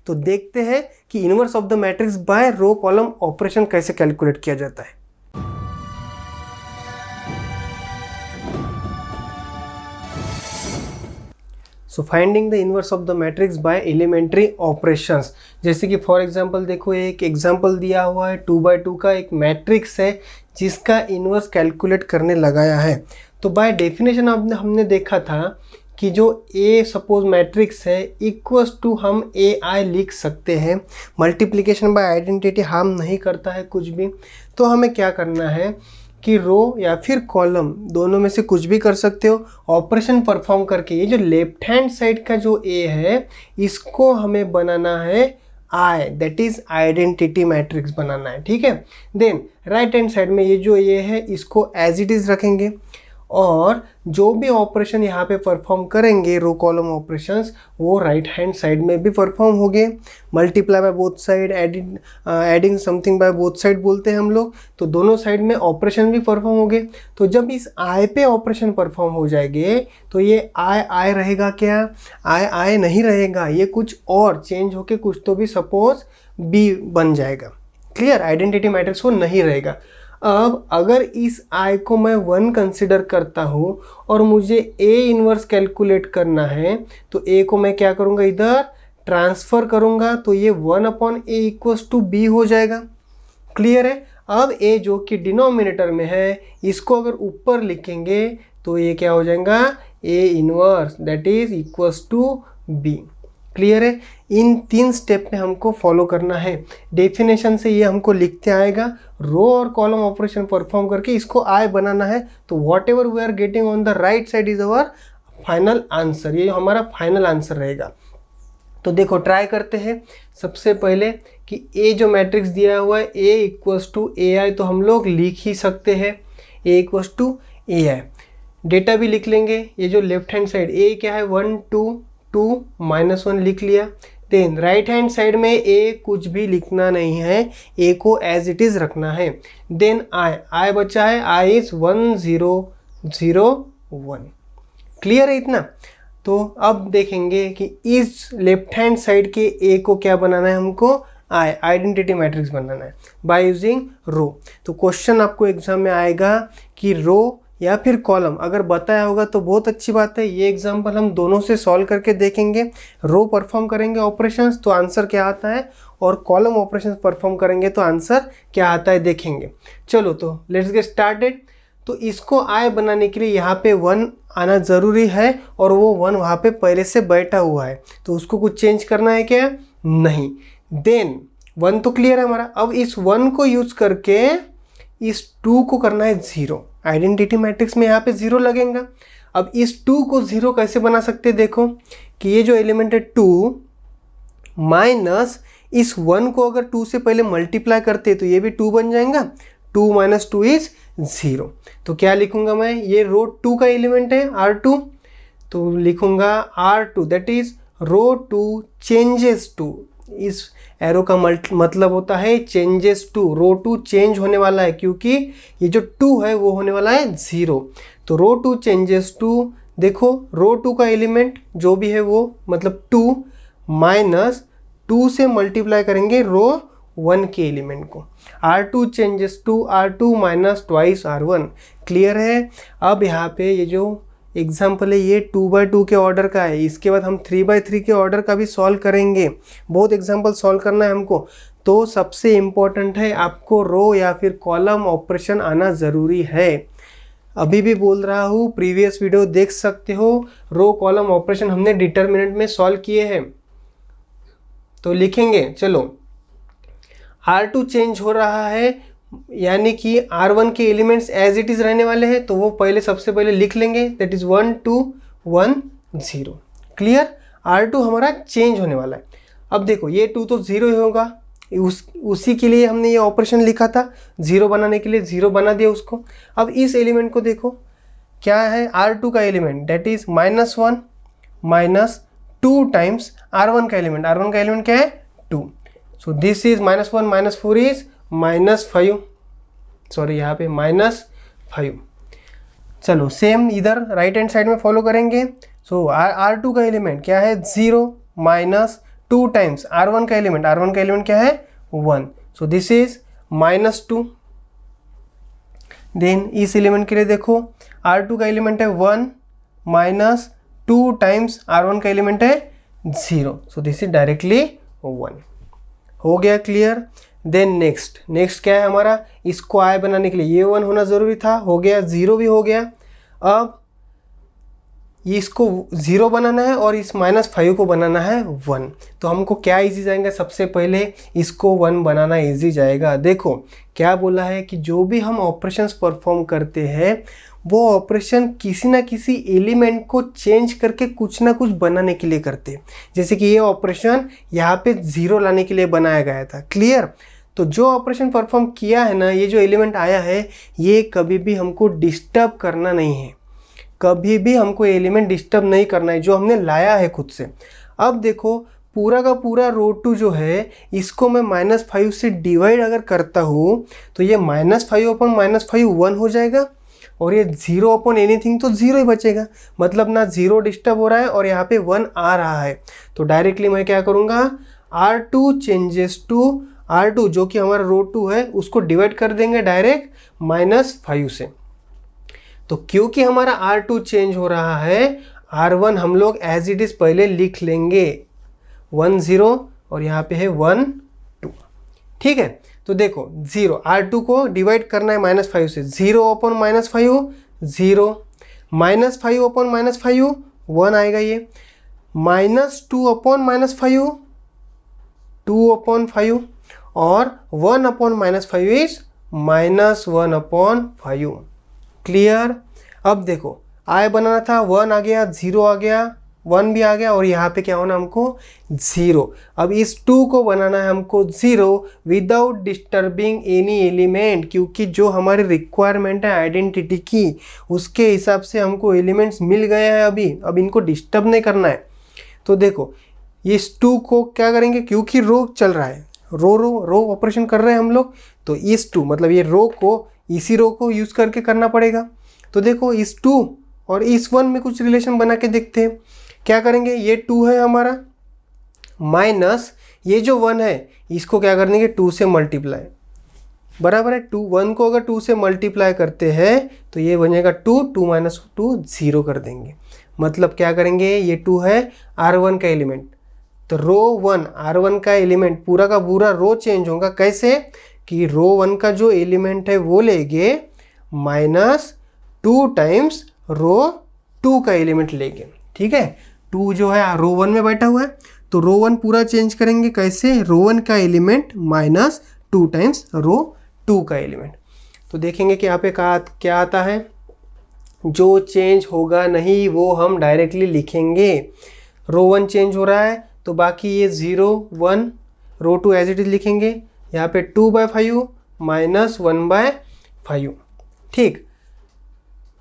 तो देखते हैं कि inverse of the matrix by row column operation कैसे कैलकुलेट किया जाता है। So finding the inverse of the matrix by elementary operations. जैसे कि फॉर एग्जांपल देखो, एक एग्जांपल दिया हुआ है 2x2 का एक मैट्रिक्स है जिसका इन्वर्स कैलकुलेट करने लगाया है। तो बाय डेफिनेशन हमने देखा था कि जो ए सपोज मैट्रिक्स है इक्वल्स टू हम ए आई लिख सकते हैं। मल्टीप्लिकेशन बाय आइडेंटिटी हार्म नहीं करता है कुछ भी। तो हमें क्या करना है कि रो या फिर कॉलम दोनों में से कुछ भी कर सकते हो, ऑपरेशन परफॉर्म करके ये जो लेफ्ट हैंड साइड का जो ए है इसको हमें बनाना है आई, दैट इज आइडेंटिटी मैट्रिक्स बनाना है। ठीक है, देन राइट हैंड साइड में ये जो ए है इसको एज इट इज रखेंगे, और जो भी ऑपरेशन यहाँ पे परफॉर्म करेंगे रो कॉलम ऑपरेशंस वो राइट हैंड साइड में भी परफॉर्म हो गए। Multiply by both side, adding something by both side बोलते हैं हम लोग। तो दोनों साइड में ऑपरेशन भी परफॉर्म हो गए। तो जब इस आई पे ऑपरेशन परफॉर्म हो जाएंगे तो ये आई रहेगा क्या, आई नहीं रहेगा, ये कुछ और चेंज होके कुछ तो भी सपोज बी बन जाएगा। क्लियर, आइडेंटिटी मैट्रिक्स वो नहीं रहेगा। अब अगर इस आई को मैं 1 कंसिडर करता हूँ और मुझे ए इनवर्स कैलकुलेट करना है, तो ए को मैं क्या करूँगा, इधर ट्रांसफ़र करूँगा, तो ये 1/a इक्वल्स टू बी हो जाएगा। क्लियर है। अब ए जो कि डिनोमिनेटर में है, इसको अगर ऊपर लिखेंगे तो ये क्या हो जाएगा, A inverse that is equals to B. Clear है। इन 3 स्टेप में हमको फॉलो करना है। डेफिनेशन से ये हमको लिखते आएगा, रो और कॉलम ऑपरेशन परफॉर्म करके इसको आई बनाना है। तो whatever we are getting on the right side is our final answer, ये हमारा फाइनल आंसर रहेगा। तो देखो ट्राई करते हैं। सबसे पहले कि ए जो मैट्रिक्स दिया हुआ है ए इक्वल्स टू ए आई, तो हम लोग लिख ही सकते हैं A equals to A I. Data भी लिख लेंगे। ये जो लेफ्ट हैंड साइड ए क्या है 1 2 2 -1 लिख लिया। देन राइट हैंड साइड में ए कुछ भी लिखना नहीं है, ए को एज इट इज रखना है। देन आई बचा है, आई इज 1 0 0 1। क्लियर है इतना। तो अब देखेंगे कि इस लेफ्ट हैंड साइड के ए को क्या बनाना है, हमको आइडेंटिटी मैट्रिक्स बनाना है बाय यूजिंग रो। तो क्वेश्चन आपको एग्जाम में आएगा कि रो या फिर कॉलम, अगर बताया होगा तो बहुत अच्छी बात है। ये एग्जाम्पल हम दोनों से सॉल्व करके देखेंगे। रो परफॉर्म करेंगे ऑपरेशंस तो आंसर क्या आता है, और कॉलम ऑपरेशंस परफॉर्म करेंगे तो आंसर क्या आता है देखेंगे। चलो तो लेट्स गेट स्टार्टेड। तो इसको आई बनाने के लिए यहाँ पे 1 आना ज़रूरी है, और वो 1 वहाँ पे पहले से बैठा हुआ है, तो उसको कुछ चेंज करना है क्या, नहीं। देन 1 तो क्लियर है हमारा। अब इस 1 को यूज करके इस 2 को करना है 0। आइडेंटिटी मैट्रिक्स में यहाँ पे 0 लगेगा। अब इस 2 को 0 कैसे बना सकते हैं, देखो कि ये जो एलिमेंट है 2 माइनस इस 1 को अगर 2 से पहले मल्टीप्लाई करते तो ये भी 2 बन जाएगा। 2 - 2 इज 0। तो क्या लिखूंगा मैं, ये रो 2 का एलिमेंट है R2, तो लिखूंगा R2 that is row 2 changes 2। इस एरो का मतलब होता है चेंजेस टू। रो 2 चेंज होने वाला है, क्योंकि ये जो 2 है वो होने वाला है 0। तो रो 2 चेंजेस 2। देखो रो 2 का एलिमेंट जो भी है वो मतलब 2 माइनस 2 से मल्टीप्लाई करेंगे रो 1 के एलिमेंट को। R2 changes to R2 minus twice R1। Clear है। अब यहाँ पे ये जो एग्जाम्पल है ये 2/2 के ऑर्डर का है। इसके बाद हम 3/3 के ऑर्डर का भी सॉल्व करेंगे। बहुत एग्जाम्पल सॉल्व करना है हमको। तो सबसे इम्पोर्टेंट है आपको रो या फिर कॉलम ऑपरेशन आना ज़रूरी है। अभी भी बोल रहा हूँ, प्रीवियस वीडियो देख सकते हो। रो कॉलम ऑपरेशन हमने डिटरमिनेंट में सॉल्व किए हैं। तो लिखेंगे, चलो R2 चेंज हो रहा है, यानी कि R1 के एलिमेंट्स एज इट इज रहने वाले हैं, तो वो पहले सबसे पहले लिख लेंगे दैट इज 1 2 1 0। क्लियर। R2 हमारा चेंज होने वाला है। अब देखो ये 2 तो 0 ही होगा, उसी के लिए हमने ये ऑपरेशन लिखा था, 0 बनाने के लिए 0 बना दिया उसको। अब इस एलिमेंट को देखो क्या है, R2 का element that is -1 minus 2 times R1 का एलिमेंट। R1 का एलिमेंट क्या है 2। So this is -1 - 4 is -5। Sorry यहाँ पे -5। चलो सेम इधर राइट हैंड साइड में फॉलो करेंगे। सो R2 का एलिमेंट क्या है 0 माइनस 2 टाइम्स R1 का एलिमेंट क्या है 1। सो दिस इज -2। देन इस एलिमेंट के लिए देखो R2 का एलिमेंट है 1 माइनस 2 टाइम्स R1 का एलिमेंट है 0। सो दिस इज डायरेक्टली 1। हो गया क्लियर। देन नेक्स्ट क्या है हमारा, इसको आई बनाने के लिए ये 1 होना ज़रूरी था, हो गया 0 भी हो गया। अब इसको 0 बनाना है और इस -5 को बनाना है 1। तो हमको क्या इजी जाएगा, सबसे पहले इसको 1 बनाना इजी जाएगा। देखो क्या बोला है कि जो भी हम ऑपरेशंस परफॉर्म करते हैं वो ऑपरेशन किसी ना किसी एलिमेंट को चेंज करके कुछ ना कुछ बनाने के लिए करते हैं। जैसे कि ये ऑपरेशन यहाँ पे 0 लाने के लिए बनाया गया था। क्लियर। तो जो ऑपरेशन परफॉर्म किया है ना, ये जो एलिमेंट आया है ये कभी भी हमको डिस्टर्ब करना नहीं है, कभी भी हमको एलिमेंट डिस्टर्ब नहीं करना है जो हमने लाया है खुद से। अब देखो पूरा का पूरा रो 2 जो है इसको मैं -5 से डिवाइड अगर करता हूँ तो ये -5 अपन -5 1 हो जाएगा, और ये 0 अपॉन एनीथिंग तो 0 ही बचेगा। मतलब ना 0 डिस्टर्ब हो रहा है और यहाँ पे 1 आ रहा है। तो डायरेक्टली मैं क्या करूँगा, R2 चेंजेस टू R2 जो कि हमारा रो 2 है उसको डिवाइड कर देंगे डायरेक्ट -5 से। तो क्योंकि हमारा R2 चेंज हो रहा है, R1 हम लोग एज इट इज पहले लिख लेंगे 1 0 और यहाँ पे है 1 2। ठीक है, तो देखो 0 R2 को डिवाइड करना है -5 से, 0 अपॉन -5 0, -5 अपॉन -5 1 आएगा ये, -2 अपॉन -5 2 अपॉन 5 और 1 अपॉन -5 इज -1 अपॉन 5। क्लियर। अब देखो I बनाना था 1 आ गया, 0 आ गया, 1 भी आ गया और यहाँ पे क्या होना हमको 0। अब इस 2 को बनाना है हमको 0 विदाउट डिस्टर्बिंग एनी एलिमेंट, क्योंकि जो हमारी रिक्वायरमेंट है आइडेंटिटी की उसके हिसाब से हमको एलिमेंट्स मिल गए हैं अभी, अब इनको डिस्टर्ब नहीं करना है। तो देखो इस 2 को क्या करेंगे, क्योंकि रो चल रहा है, रो ऑपरेशन कर रहे हैं हम लोग, तो इस 2 मतलब ये रो को इसी रो को यूज करके करना पड़ेगा। तो देखो इस 2 और इस 1 में कुछ रिलेशन बना के देखते हैं। क्या करेंगे, ये 2 है हमारा माइनस ये जो 1 है इसको क्या कर देंगे 2 से मल्टीप्लाई, बराबर है 2, 1 को अगर 2 से मल्टीप्लाई करते हैं तो ये बनेगा 2, 2 माइनस 2 0 कर देंगे। मतलब क्या करेंगे, ये 2 है R1 का एलिमेंट, तो रो 1 R1 का एलिमेंट पूरा का पूरा रो चेंज होगा। कैसे कि रो 1 का जो एलिमेंट है वो लेंगे -2 टाइम्स रो 2 का एलिमेंट लेंगे। ठीक है, 2 जो है रो 1 में बैठा हुआ है तो रो 1 पूरा चेंज करेंगे। कैसे, रो 1 का एलिमेंट -2 टाइम्स रो 2 का एलिमेंट। तो देखेंगे कि यहाँ पे क्या आता है, जो चेंज होगा नहीं वो हम डायरेक्टली लिखेंगे। रो 1 चेंज हो रहा है तो बाकी ये 0 1, रो 2 एज इट इज लिखेंगे, यहाँ पे 2/5 -1/5। ठीक,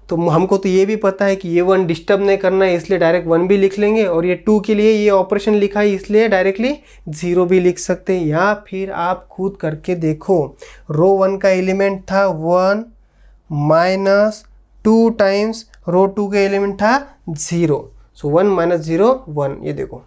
तो हमको तो ये भी पता है कि ये 1 डिस्टर्ब नहीं करना है इसलिए डायरेक्ट 1 भी लिख लेंगे, और ये 2 के लिए ये ऑपरेशन लिखा है इसलिए डायरेक्टली 0 भी लिख सकते हैं। या फिर आप खुद करके देखो, रो 1 का एलिमेंट था 1 -2 टाइम्स रो 2 का एलिमेंट था 0, सो 1 - 0 1, ये देखो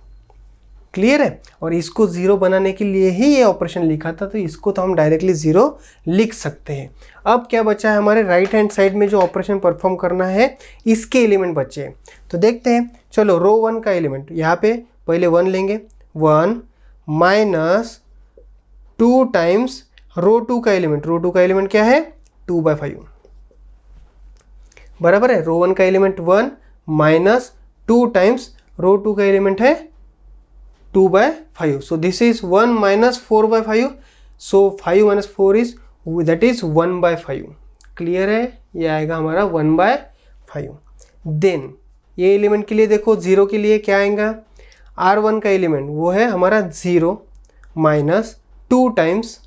क्लियर है। और इसको 0 बनाने के लिए ही ये ऑपरेशन लिखा था, तो इसको तो हम डायरेक्टली 0 लिख सकते हैं। अब क्या बचा है, हमारे राइट हैंड साइड में जो ऑपरेशन परफॉर्म करना है इसके एलिमेंट बचे हैं, तो देखते हैं। चलो रो 1 का एलिमेंट यहाँ पे पहले 1 लेंगे, 1 -2 टाइम्स रो 2 का एलिमेंट, रो 2 का एलिमेंट क्या है 2/5, बराबर है। रो 1 का एलिमेंट 1 -2 टाइम्स रो 2 का एलिमेंट है 2/5, so this is 1 - 4/5, so 5 - 4 is that is 1/5। Clear है, ये आएगा हमारा 1/5। देन ये एलिमेंट के लिए देखो 0 के लिए क्या आएगा, R1 का एलिमेंट वो है हमारा 0 -2 टाइम्स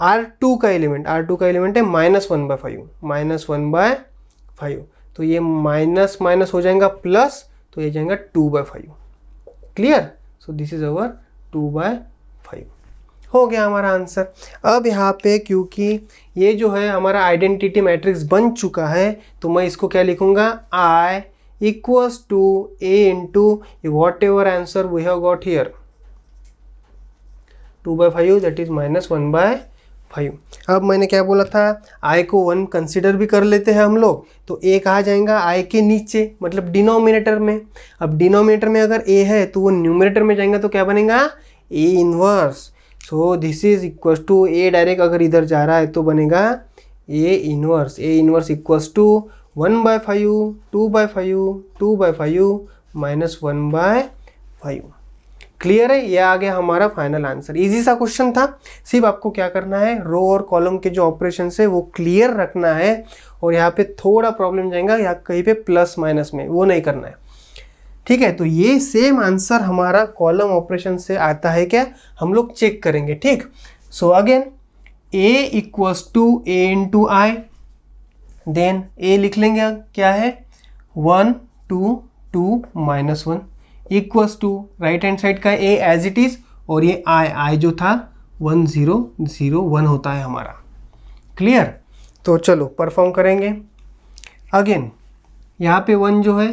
R2 का एलिमेंट, R2 का एलिमेंट है -1/5, तो ये माइनस माइनस हो जाएगा प्लस, तो ये जाएगा 2/5। Clear, so this is our 2/5 हो गया हमारा आंसर। अब यहाँ पे क्योंकि ये जो है हमारा आइडेंटिटी मैट्रिक्स बन चुका है तो मैं इसको क्या लिखूंगा, I equals to A into whatever answer we have got here, 2/5 that is -1/5। अब मैंने क्या बोला था, I को 1 कंसिडर भी कर लेते हैं हम लोग, तो A कहाँ जाएगा I के नीचे, मतलब डिनोमिनेटर में। अब डिनोमिनेटर में अगर A है तो वो न्यूमरेटर में जाएगा तो क्या बनेगा A inverse, so this is equal to A direct अगर इधर जा रहा है तो बनेगा A inverse equals to 1/5 2/5 -1/5। Clear है, ये आ गया हमारा फाइनल आंसर। इजी सा क्वेश्चन था, सिर्फ आपको क्या करना है, रो और कॉलम के जो ऑपरेशन है वो क्लियर रखना है, और यहाँ पे थोड़ा प्रॉब्लम जाएगा यहाँ कहीं पे प्लस माइनस में, वो नहीं करना है। ठीक है, तो ये सेम आंसर हमारा कॉलम ऑपरेशन से आता है क्या, हम लोग चेक करेंगे। ठीक, so again A equals to A into I, then A लिख लेंगे क्या है 1 2 2 -1 equals to right hand side का A एज इट इज, और ये I जो था 1 0 0 1 होता है हमारा। क्लियर, तो चलो परफॉर्म करेंगे। अगेन यहाँ पे 1 जो है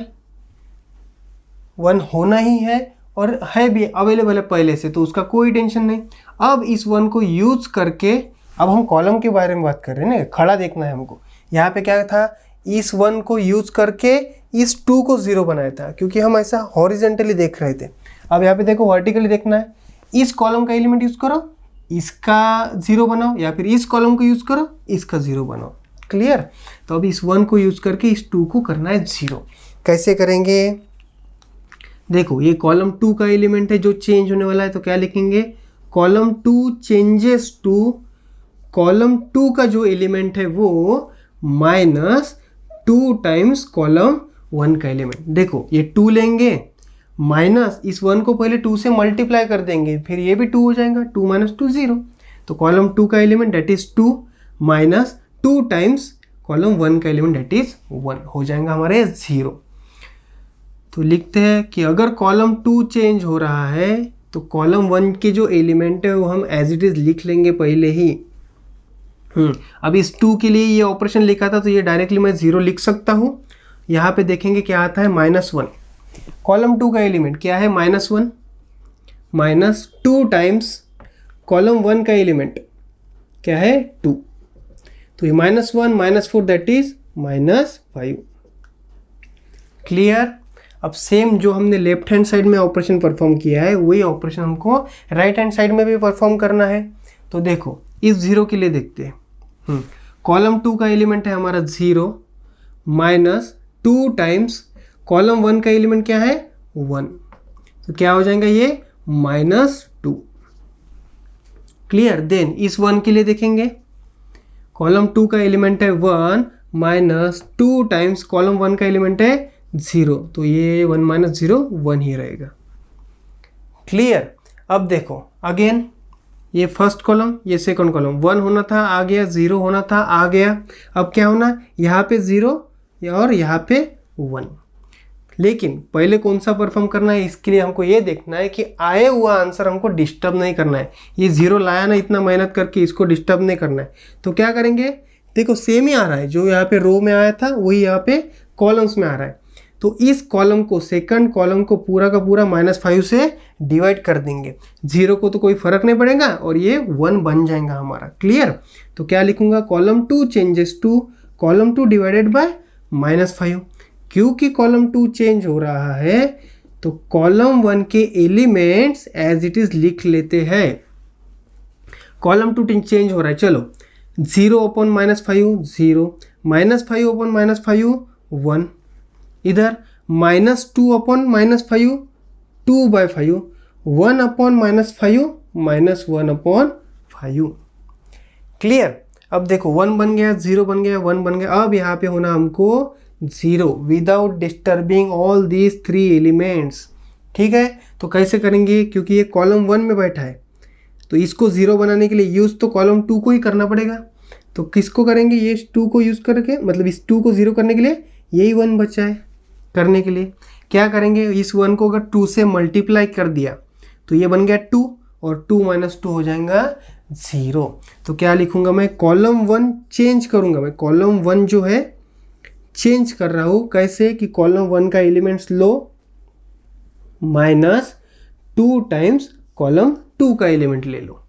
1 होना ही है, और है भी अवेलेबल है पहले से, तो उसका कोई टेंशन नहीं। अब इस 1 को यूज करके अब हम कॉलम के बारे में बात कर रहे हैं ना, खड़ा देखना है हमको। यहाँ पे क्या था, इस 1 को यूज करके इस 2 को 0 बनाया था, क्योंकि हम ऐसा हॉरिजेंटली देख रहे थे। अब यहाँ पे देखो वर्टिकली देखना है, इस कॉलम का एलिमेंट यूज करो, इसका 0 बनाओ, या फिर इस कॉलम को यूज करो, इसका 0 बनाओ। क्लियर। तो अब इस 1 को यूज करके इस 2 को करना है 0। कैसे करेंगे, देखो ये कॉलम 2 का एलिमेंट है जो चेंज होने वाला है, तो क्या लिखेंगे, कॉलम 2 चेंजेस टू, कॉलम 2 का जो एलिमेंट है वो -2 टाइम्स कॉलम 1 का एलिमेंट। देखो ये 2 लेंगे, माइनस इस 1 को पहले 2 से मल्टीप्लाई कर देंगे, फिर ये भी 2 हो जाएगा, 2 - 2 0। तो कॉलम 2 का element that is 2 minus 2 times column 1 का एलिमेंट दैट इज 1 हो जाएगा हमारे 0। तो लिखते हैं कि अगर कॉलम 2 चेंज हो रहा है तो कॉलम 1 के जो एलिमेंट है वो हम एज इट इज लिख लेंगे पहले ही। अब इस 2 के लिए ये ऑपरेशन लिखा था तो ये डायरेक्टली मैं 0 लिख सकता हूँ। यहाँ पे देखेंगे क्या आता है, -1। कॉलम 2 का एलिमेंट क्या है, -1 -2 टाइम्स कॉलम 1 का एलिमेंट क्या है, 2। तो ये -1 -4 दैट इज -5। क्लियर। अब सेम जो हमने लेफ्ट हैंड साइड में ऑपरेशन परफॉर्म किया है वही ऑपरेशन हमको राइट हैंड साइड में भी परफॉर्म करना है। तो देखो इस 0 के लिए देखते हैं, कॉलम 2 का एलिमेंट है हमारा 0 -2 टाइम्स कॉलम 1 का एलिमेंट क्या है, 1। तो क्या हो जाएगा ये -2। क्लियर। देन इस 1 के लिए देखेंगे, कॉलम 2 का एलिमेंट है 1 -2 टाइम्स कॉलम 1 का एलिमेंट है 0। तो ये 1 - 0 1 ही रहेगा। क्लियर। अब देखो अगेन ये फर्स्ट कॉलम, ये सेकंड कॉलम, 1 होना था आ गया, 0 होना था आ गया। अब क्या होना, यहाँ पे 0 और यहाँ पे 1। लेकिन पहले कौन सा परफॉर्म करना है, इसके लिए हमको ये देखना है कि आए हुआ आंसर हमको डिस्टर्ब नहीं करना है। ये 0 लाया ना इतना मेहनत करके, इसको डिस्टर्ब नहीं करना है। तो क्या करेंगे, देखो सेम ही आ रहा है, जो यहाँ पे रो में आया था वही यहाँ पे कॉलम्स में आ रहा है। तो इस कॉलम को, सेकंड कॉलम को पूरा का पूरा -5 से डिवाइड कर देंगे। 0 को तो कोई फर्क नहीं पड़ेगा और ये 1 बन जाएगा हमारा। क्लियर। तो क्या लिखूंगा, column 2 changes to column 2 divided by -5। क्योंकि कॉलम 2 चेंज हो रहा है तो कॉलम 1 के एलिमेंट्स एज इट इज लिख लेते हैं। कॉलम 2 चेंज हो रहा है, चलो 0 अपॉन -5 0, -5 अपॉन -5 1, इधर -2 अपॉन -5 2/5, 1 अपॉन -5 -1 अपॉन 5। क्लियर। अब देखो 1 बन गया, 0 बन गया, 1 बन गया। अब यहाँ पे होना हमको 0 without disturbing all these 3 elements. ठीक है। तो कैसे करेंगे, क्योंकि ये कॉलम 1 में बैठा है तो इसको 0 बनाने के लिए यूज तो कॉलम 2 को ही करना पड़ेगा। तो किसको करेंगे, ये 2 को यूज करके, मतलब इस 2 को 0 करने के लिए यही 1 बचा है। करने के लिए क्या करेंगे, इस 1 को अगर 2 से मल्टीप्लाई कर दिया तो ये बन गया 2 और 2 - 2 हो जाएगा 0। तो क्या लिखूंगा मैं, कॉलम 1 चेंज करूंगा मैं, कॉलम 1 जो है चेंज कर रहा हूं। कैसे कि कॉलम 1 का एलिमेंट्स लो -2 टाइम्स कॉलम 2 का एलिमेंट ले लो।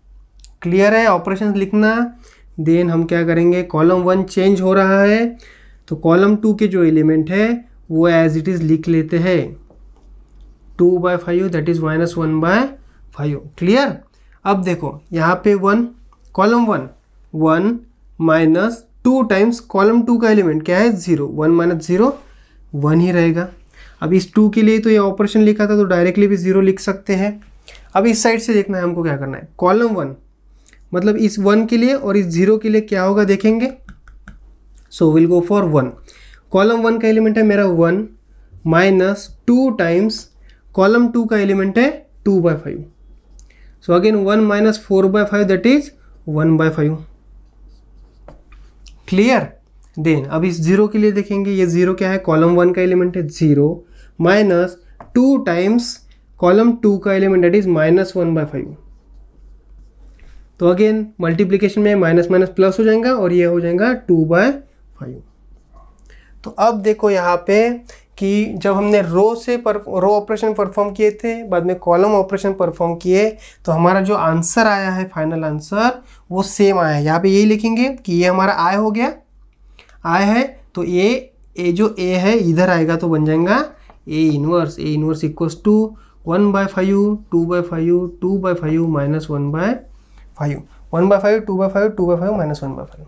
क्लियर है, ऑपरेशन लिखना। देन हम क्या करेंगे, कॉलम 1 चेंज हो रहा है तो कॉलम 2 के जो एलिमेंट है वो एज इट इज लिख लेते हैं, 2/5 दैट इज -1/5। क्लियर। अब देखो यहाँ पे 1, कॉलम 1 -2 टाइम्स कॉलम 2 का एलिमेंट क्या है, 0, 1 - 0 1 ही रहेगा। अब इस 2 के लिए तो ये ऑपरेशन लिखा था तो डायरेक्टली भी 0 लिख सकते हैं। अब इस साइड से देखना है हमको क्या करना है, कॉलम 1 मतलब इस 1 के लिए और इस 0 के लिए क्या होगा देखेंगे। So will go for 1। Column 1 का एलिमेंट है मेरा 1 -2 टाइम्स कॉलम 2 का एलिमेंट है 2/5। So again 1 - 4/5 that is 1/5। Clear. Then अब इस 0 के लिए देखेंगे, ये 0 क्या है, कॉलम 1 का एलिमेंट है 0 -2 टाइम्स कॉलम 2 का एलिमेंट दैट इज -1/5। तो अगेन मल्टीप्लीकेशन में माइनस माइनस प्लस हो जाएगा और ये हो जाएगा 2/5। तो अब देखो यहाँ पे कि जब हमने रो ऑपरेशन परफॉर्म किए थे, बाद में कॉलम ऑपरेशन परफॉर्म किए, तो हमारा जो आंसर आया है, फाइनल आंसर, वो सेम आया है। यहाँ पे यही लिखेंगे कि ये हमारा आई हो गया, आई है तो ए जो ए है इधर आएगा तो बन जाएगा A inverse equals to 1/5 2/5 2/5 minus 1/5 1/5 2/5 2/5 minus 1/5।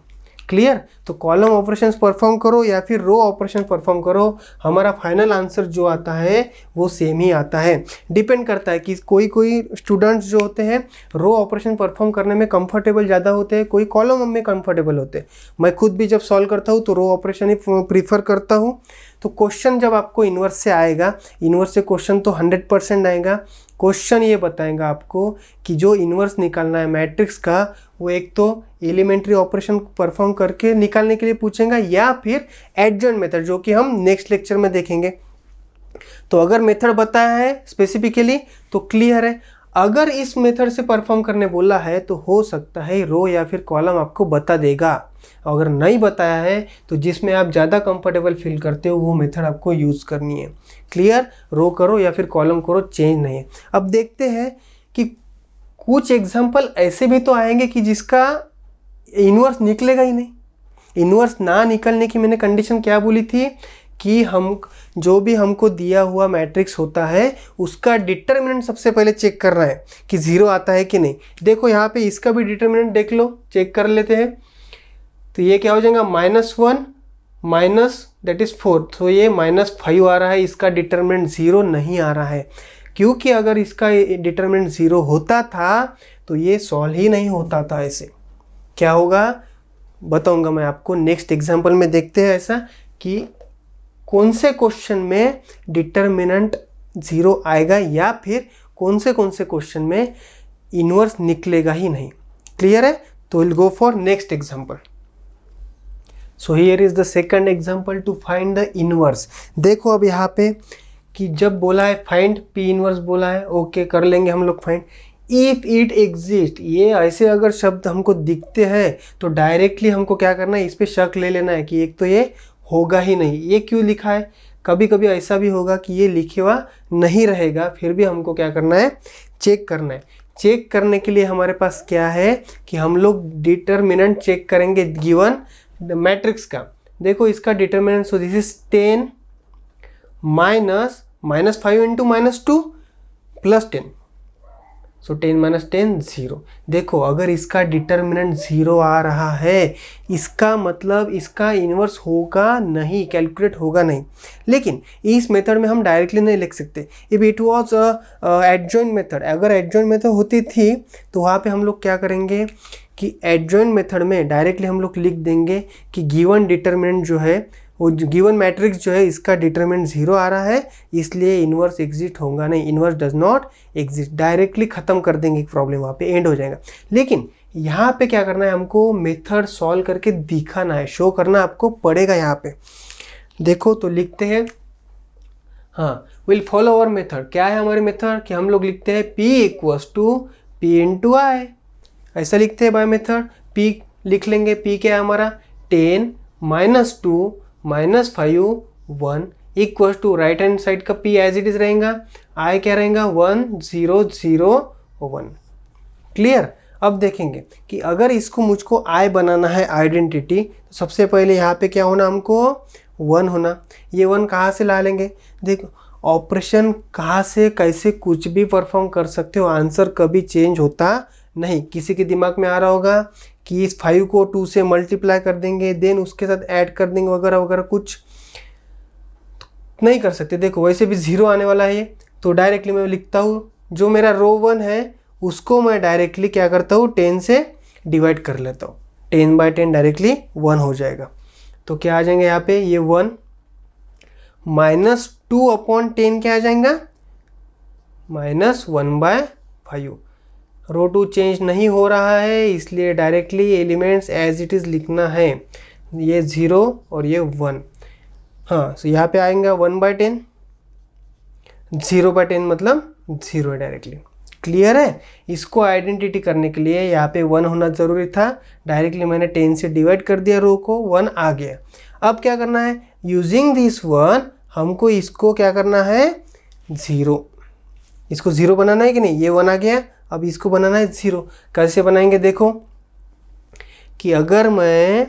Clear? तो कॉलम ऑपरेशंस परफॉर्म करो या फिर रो ऑपरेशन परफॉर्म करो, हमारा फाइनल आंसर जो आता है वो सेम ही आता है। डिपेंड करता है कि कोई स्टूडेंट्स जो होते हैं रो ऑपरेशन परफॉर्म करने में कंफर्टेबल ज़्यादा होते हैं, कोई कॉलम में कंफर्टेबल होते हैं। मैं खुद भी जब सॉल्व करता हूँ तो रो ऑपरेशन ही प्रीफर करता हूँ। तो क्वेश्चन जब आपको इन्वर्स से आएगा, इन्वर्स से क्वेश्चन तो 100% आएगा। क्वेश्चन ये बताएगा आपको कि जो इन्वर्स निकालना है मैट्रिक्स का, वो एक तो एलिमेंट्री ऑपरेशन परफॉर्म करके निकालने के लिए पूछेगा या फिर एडजॉइंट मेथड, जो कि हम नेक्स्ट लेक्चर में देखेंगे। तो अगर मेथड बताया है स्पेसिफिकली तो क्लियर है। अगर इस मेथड से परफॉर्म करने बोला है तो हो सकता है रो या फिर कॉलम आपको बता देगा। अगर नहीं बताया है तो जिसमें आप ज़्यादा कंफर्टेबल फील करते हो वो मेथड आपको यूज़ करनी है। क्लियर? रो करो या फिर कॉलम करो, चेंज नहीं है। अब देखते हैं कि कुछ एग्जाम्पल ऐसे भी तो आएंगे कि जिसका इन्वर्स निकलेगा ही नहीं। इन्वर्स ना निकलने की मैंने कंडीशन क्या बोली थी कि हम जो भी हमको दिया हुआ मैट्रिक्स होता है उसका डिटर्मिनेंट सबसे पहले चेक करना है कि 0 आता है कि नहीं। देखो यहाँ पे इसका भी डिटर्मिनेंट देख लो, चेक कर लेते हैं। तो ये क्या हो जाएगा, -1 माइनस दैट इज 4, तो ये -5 आ रहा है। इसका डिटर्मिनेंट 0 नहीं आ रहा है, क्योंकि अगर इसका डिटर्मिनेंट 0 होता था तो ये सॉल्व ही नहीं होता था। ऐसे क्या होगा बताऊंगा मैं आपको नेक्स्ट एग्जाम्पल में। देखते हैं ऐसा कि कौन से क्वेश्चन में डिटर्मिनेंट 0 आएगा या फिर कौन से क्वेश्चन में इन्वर्स निकलेगा ही नहीं। क्लियर है? तो will go for next example. So here is the second example to find the inverse. देखो अब यहाँ पे कि जब बोला है फाइंड पी इनवर्स बोला है, ओके कर लेंगे हम लोग फाइंड। इफ इट एग्जिस्ट, ये ऐसे अगर शब्द हमको दिखते हैं तो डायरेक्टली हमको क्या करना है, इस पे शक ले लेना है कि एक तो ये होगा ही नहीं। ये क्यों लिखा है? कभी कभी ऐसा भी होगा कि ये लिखे हुआ नहीं रहेगा, फिर भी हमको क्या करना है, चेक करना है। चेक करने के लिए हमारे पास क्या है कि हम लोग डिटर्मिनेंट चेक करेंगे गिवन मैट्रिक्स का। देखो इसका determinant, so this is 10 minus -5 into -2 plus 10, सो 10 - 10 0। देखो अगर इसका डिटर्मिनेंट 0 आ रहा है, इसका मतलब इसका इन्वर्स होगा नहीं, कैलकुलेट होगा नहीं। लेकिन इस मेथड में हम डायरेक्टली नहीं लिख सकते। If it was adjoint method, अगर एडजॉइंट मेथड होती थी तो वहाँ पे हम लोग क्या करेंगे कि एडजॉइंट मेथड में डायरेक्टली हम लोग लिख देंगे कि गिवन डिटर्मिनेंट जो है, वो गिवन मैट्रिक्स जो है इसका डिटर्मिनेंट 0 आ रहा है, इसलिए इन्वर्स एग्जिस्ट होगा नहीं, inverse does not exist. Directly खत्म कर देंगे प्रॉब्लम, वहाँ पे एंड हो जाएगा। लेकिन यहाँ पे क्या करना है, हमको मेथड सॉल्व करके दिखाना है, शो करना आपको पड़ेगा। यहाँ पे देखो तो लिखते हैं, हाँ, विल फॉलो अवर मेथड। क्या है हमारे मेथड कि हम लोग लिखते हैं P equals to P into I, ऐसा लिखते हैं बाय मेथड। P लिख लेंगे, P क्या है हमारा 10 - 2 -5 1 equal to right hand side का P एज इट इज रहेगा, I क्या रहेगा 1 0 0 1। क्लियर? अब देखेंगे कि अगर इसको मुझको I बनाना है आइडेंटिटी, तो सबसे पहले यहाँ पे क्या होना, हमको 1 होना। ये 1 कहाँ से ला लेंगे? देखो ऑपरेशन कहाँ से कैसे कुछ भी परफॉर्म कर सकते हो, आंसर कभी चेंज होता नहीं। किसी के दिमाग में आ रहा होगा कि इस 5 को 2 से मल्टीप्लाई कर देंगे, देन उसके साथ ऐड कर देंगे वगैरह वगैरह, कुछ नहीं कर सकते। देखो वैसे भी 0 आने वाला है ये, तो डायरेक्टली मैं लिखता हूँ जो मेरा रो 1 है उसको मैं डायरेक्टली क्या करता हूँ, 10 से डिवाइड कर लेता हूँ। 10/10 डायरेक्टली 1 हो जाएगा। तो क्या आ जाएंगे यहाँ पे, ये 1 -2/10 क्या आ जाएगा, -1/5। रो 2 चेंज नहीं हो रहा है, इसलिए directly elements as it is लिखना है। ये 0 और ये 1, हाँ, तो यहाँ पे आएगा 1/10, 0/10 मतलब 0 है डायरेक्टली। क्लियर है? इसको आइडेंटिटी करने के लिए यहाँ पे 1 होना ज़रूरी था, डायरेक्टली मैंने 10 से डिवाइड कर दिया, रो को 1 आ गया। अब क्या करना है, यूजिंग दिस 1 हमको इसको क्या करना है, 0, इसको 0 बनाना है कि नहीं, ये 1 आ गया, अब इसको बनाना है 0। कैसे बनाएंगे देखो, कि अगर मैं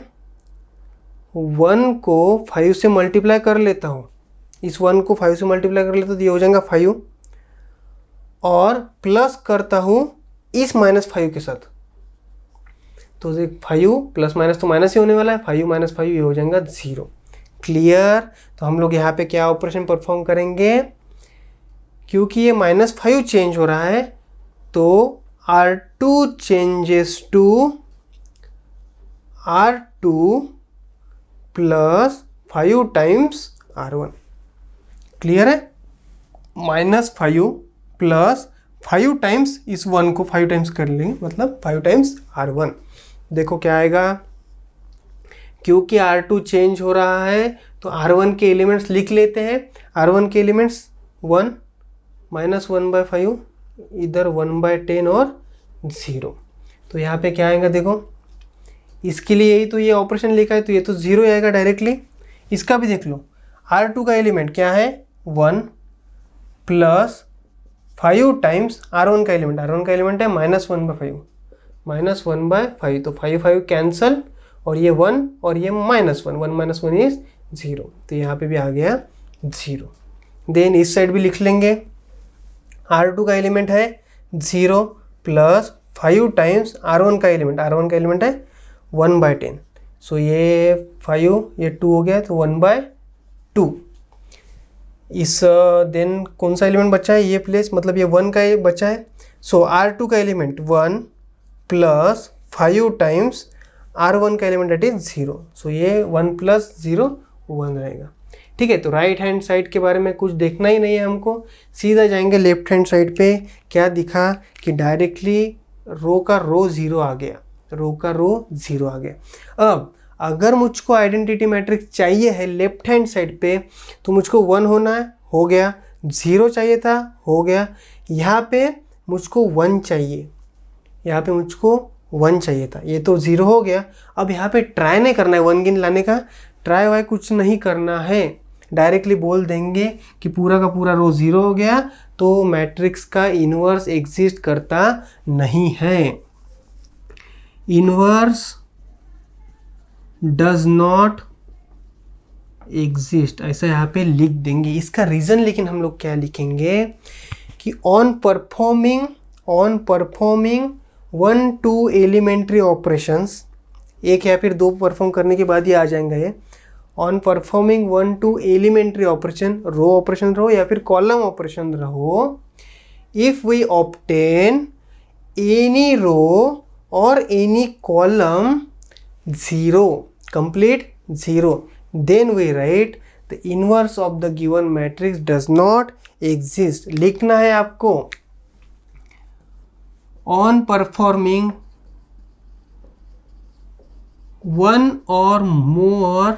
1 को 5 से मल्टीप्लाई कर लेता हूँ, इस 1 को 5 से मल्टीप्लाई कर लेता हूँ तो ये हो जाएगा 5, और प्लस करता हूँ इस -5 के साथ, तो 5 प्लस माइनस तो माइनस ही होने वाला है, 5 - 5 ये हो जाएगा 0। क्लियर। तो हम लोग यहाँ पे क्या ऑपरेशन परफॉर्म करेंगे, क्योंकि ये -5 चेंज हो रहा है तो R2 changes to R2 plus 5 times R1। Clear है, -5 प्लस 5 टाइम्स इस 1 को 5 टाइम्स कर लेंगे, मतलब 5 टाइम्स R1। देखो क्या आएगा, क्योंकि R2 चेंज हो रहा है तो R1 के एलिमेंट्स लिख लेते हैं। R1 के एलिमेंट्स 1 -1/5, इधर 1/10 और 0। तो यहाँ पे क्या आएगा देखो, इसके लिए यही तो ये ऑपरेशन लिखा है तो ये तो 0 आएगा डायरेक्टली। इसका भी देख लो, R2 का एलिमेंट क्या है 1 प्लस 5 टाइम्स R1 का एलिमेंट, R1 का एलिमेंट है -1/5, -1/5, तो 5 कैंसल और ये 1 और ये -1, 1 - 1 इज 0, तो यहाँ पे भी आ गया 0। देन इस साइड भी लिख लेंगे, R2 का एलिमेंट है 0 प्लस 5 टाइम्स R1 का एलिमेंट, R1 का एलिमेंट है 1/10, सो ये 5 ये 2 हो गया तो 1/2। इस देन कौन सा एलिमेंट बचा है, ये प्लेस, मतलब ये 1 का ये बचा है, सो R2 का एलिमेंट 1 प्लस 5 टाइम्स R1 का एलिमेंट दैट इज 0, सो ये 1 + 0 1 रहेगा। ठीक है, तो राइट हैंड साइड के बारे में कुछ देखना ही नहीं है हमको, सीधा जाएंगे लेफ्ट हैंड साइड पे। क्या दिखा कि डायरेक्टली रो का रो 0 आ गया, रो का रो 0 आ गया। अब अगर मुझको आइडेंटिटी मैट्रिक्स चाहिए है लेफ्ट हैंड साइड पे तो मुझको 1 होना है, हो गया, 0 चाहिए था, हो गया, यहाँ पे मुझको 1 चाहिए, यहाँ पे मुझको 1 चाहिए था, ये तो 0 हो गया। अब यहाँ पे ट्राई नहीं करना है 1 गिन लाने का, ट्राई वाई कुछ नहीं करना है, डायरेक्टली बोल देंगे कि पूरा का पूरा रो 0 हो गया तो मैट्रिक्स का इन्वर्स एग्जिस्ट करता नहीं है, इन्वर्स डज नॉट एग्जिस्ट, ऐसा यहाँ पे लिख देंगे। इसका रीजन लेकिन हम लोग क्या लिखेंगे कि ऑन परफॉर्मिंग 1-2 एलिमेंट्री ऑपरेशंस, एक या फिर 2 परफॉर्म करने के बाद ही आ जाएंगे ये, on performing 1-2 elementary operation, row operation रहो या फिर कॉलम ऑपरेशन रहो, if we obtain any row और any column 0, complete 0, then we write the inverse of the given matrix does not exist। लिखना है आपको on performing 1 or more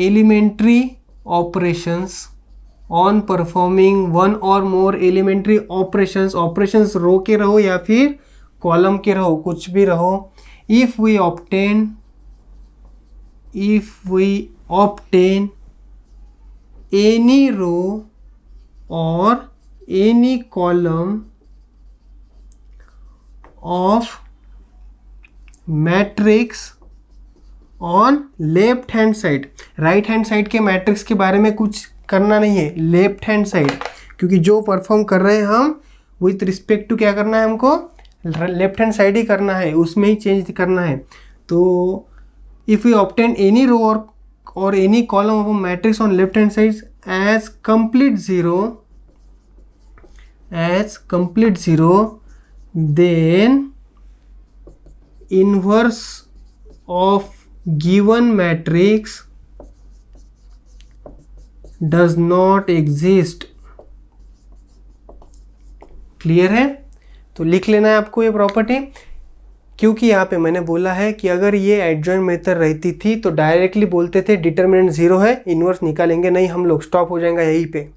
elementary operations, on performing 1 or more elementary operations, operations रो के रहो या फिर column के रहो, कुछ भी रहो, if we obtain any row or any column of matrix on left hand side, right hand side के मैट्रिक्स के बारे में कुछ करना नहीं है, लेफ्ट हैंड साइड, क्योंकि जो परफॉर्म कर रहे हैं हम विथ रिस्पेक्ट टू क्या करना है, हमको लेफ्ट हैंड साइड ही करना है, उसमें ही चेंज करना है। तो if we obtain any row or any column of a matrix on left hand side as complete zero, then inverse of given matrix does not exist। Clear है, तो लिख लेना है आपको ये प्रॉपर्टी, क्योंकि यहाँ पे मैंने बोला है कि अगर ये एडजॉइन मेथड रहती थी तो डायरेक्टली बोलते थे डिटरमिनेंट 0 है, इन्वर्स निकालेंगे नहीं, हम लोग स्टॉप हो जाएगा यहीं पे।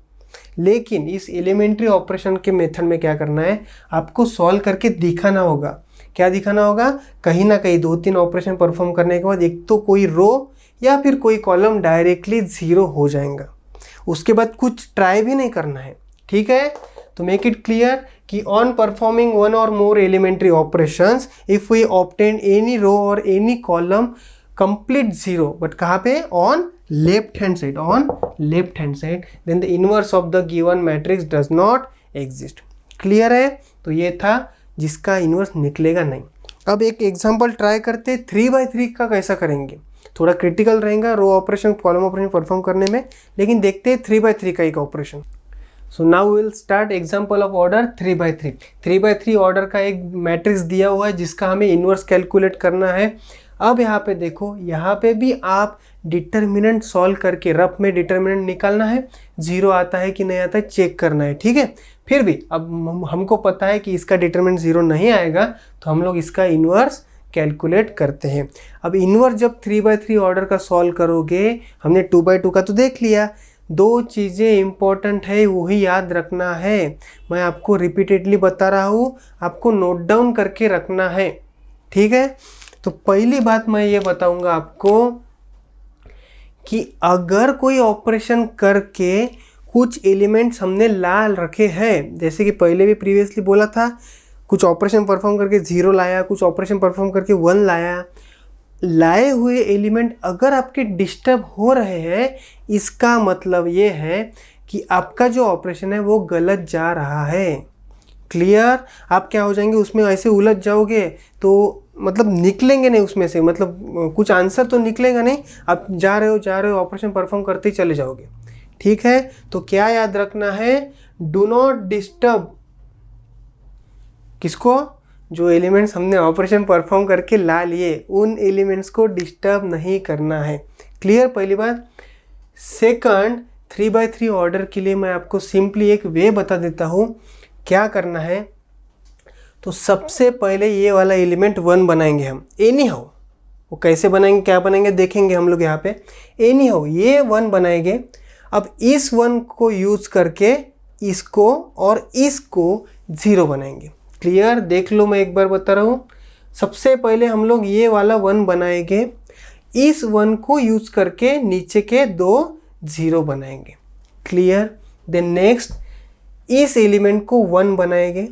लेकिन इस एलिमेंट्री ऑपरेशन के मेथड में क्या करना है, आपको सॉल्व करके दिखाना होगा। क्या दिखाना होगा, कहीं ना कहीं 2-3 ऑपरेशन परफॉर्म करने के बाद एक तो कोई रो या फिर कोई कॉलम डायरेक्टली 0 हो जाएगा। उसके बाद कुछ ट्राई भी नहीं करना है, ठीक है। तो मेक इट क्लियर कि ऑन परफॉर्मिंग वन और more elementary operations if we obtain any row और एनी कॉलम कंप्लीट 0, बट कहाँ पे, on left hand side, on left hand side, then the inverse of the given matrix does not exist. Clear है। तो ये था जिसका inverse निकलेगा नहीं। अब एक एग्जांपल ट्राई करते हैं 3x3 का कैसा करेंगे। थोड़ा क्रिटिकल रहेगा row operation column operation perform करने में, लेकिन देखते हैं 3x3 का एक operation. So now will start example of order 3x3। 3x3 order का एक मैट्रिक्स दिया हुआ है जिसका हमें इनवर्स कैलकुलेट करना है। अब यहाँ पे देखो, यहाँ पे भी आप डिटर्मिनेंट सॉल्व करके रफ में डिटर्मिनेंट निकालना है, 0 आता है कि नहीं आता है चेक करना है, ठीक है। फिर भी अब हमको पता है कि इसका डिटर्मिनेंट 0 नहीं आएगा, तो हम लोग इसका इनवर्स कैलकुलेट करते हैं। अब इनवर्स जब 3x3 ऑर्डर का सॉल्व करोगे, हमने 2x2 का तो देख लिया, 2 चीज़ें इंपॉर्टेंट है वही याद रखना है। मैं आपको रिपीटेडली बता रहा हूँ, आपको नोट डाउन करके रखना है, ठीक है। तो पहली बात मैं ये बताऊंगा आपको कि अगर कोई ऑपरेशन करके कुछ एलिमेंट्स हमने लाल रखे हैं, जैसे कि पहले भी प्रीवियसली बोला था, कुछ ऑपरेशन परफॉर्म करके 0 लाया, कुछ ऑपरेशन परफॉर्म करके 1 लाया, लाए हुए एलिमेंट अगर आपके डिस्टर्ब हो रहे हैं, इसका मतलब ये है कि आपका जो ऑपरेशन है वो गलत जा रहा है। क्लियर। आप क्या हो जाएंगे, उसमें ऐसे उलझ जाओगे तो मतलब निकलेंगे नहीं उसमें से, मतलब कुछ आंसर तो निकलेगा नहीं, आप जा रहे हो ऑपरेशन परफॉर्म करते ही चले जाओगे, ठीक है। तो क्या याद रखना है, डू नॉट डिस्टर्ब किसको, जो एलिमेंट्स हमने ऑपरेशन परफॉर्म करके ला लिए उन एलिमेंट्स को डिस्टर्ब नहीं करना है। क्लियर, पहली बात। सेकंड, 3x3 ऑर्डर के लिए मैं आपको सिंपली एक वे बता देता हूँ क्या करना है। तो सबसे पहले ये वाला एलिमेंट 1 बनाएंगे हम, एनी हाउ, वो कैसे बनाएंगे क्या बनाएंगे देखेंगे हम लोग यहाँ पे। एनी हाउ ये 1 बनाएंगे। अब इस 1 को यूज करके इसको और इसको 0 बनाएंगे। क्लियर, देख लो मैं एक बार बता रहा हूँ। सबसे पहले हम लोग ये वाला 1 बनाएंगे, इस 1 को यूज करके नीचे के 2 0 बनाएंगे। क्लियर। देन नेक्स्ट इस एलिमेंट को 1 बनाएंगे,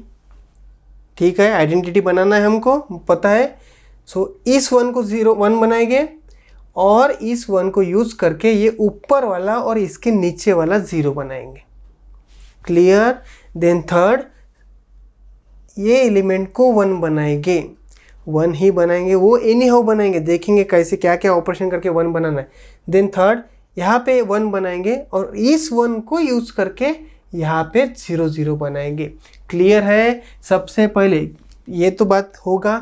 ठीक है, आइडेंटिटी बनाना है हमको पता है। सो इस 1 को 1 बनाएंगे और इस 1 को यूज करके ये ऊपर वाला और इसके नीचे वाला 0 बनाएंगे। क्लियर। देन थर्ड ये एलिमेंट को 1 बनाएंगे, 1 ही बनाएंगे, वो एनी हाउ बनाएंगे, देखेंगे कैसे क्या क्या ऑपरेशन करके 1 बनाना है। देन थर्ड यहाँ पे 1 बनाएंगे और इस 1 को यूज करके यहाँ पे 0 0 बनाएंगे। क्लियर है। सबसे पहले ये तो बात होगा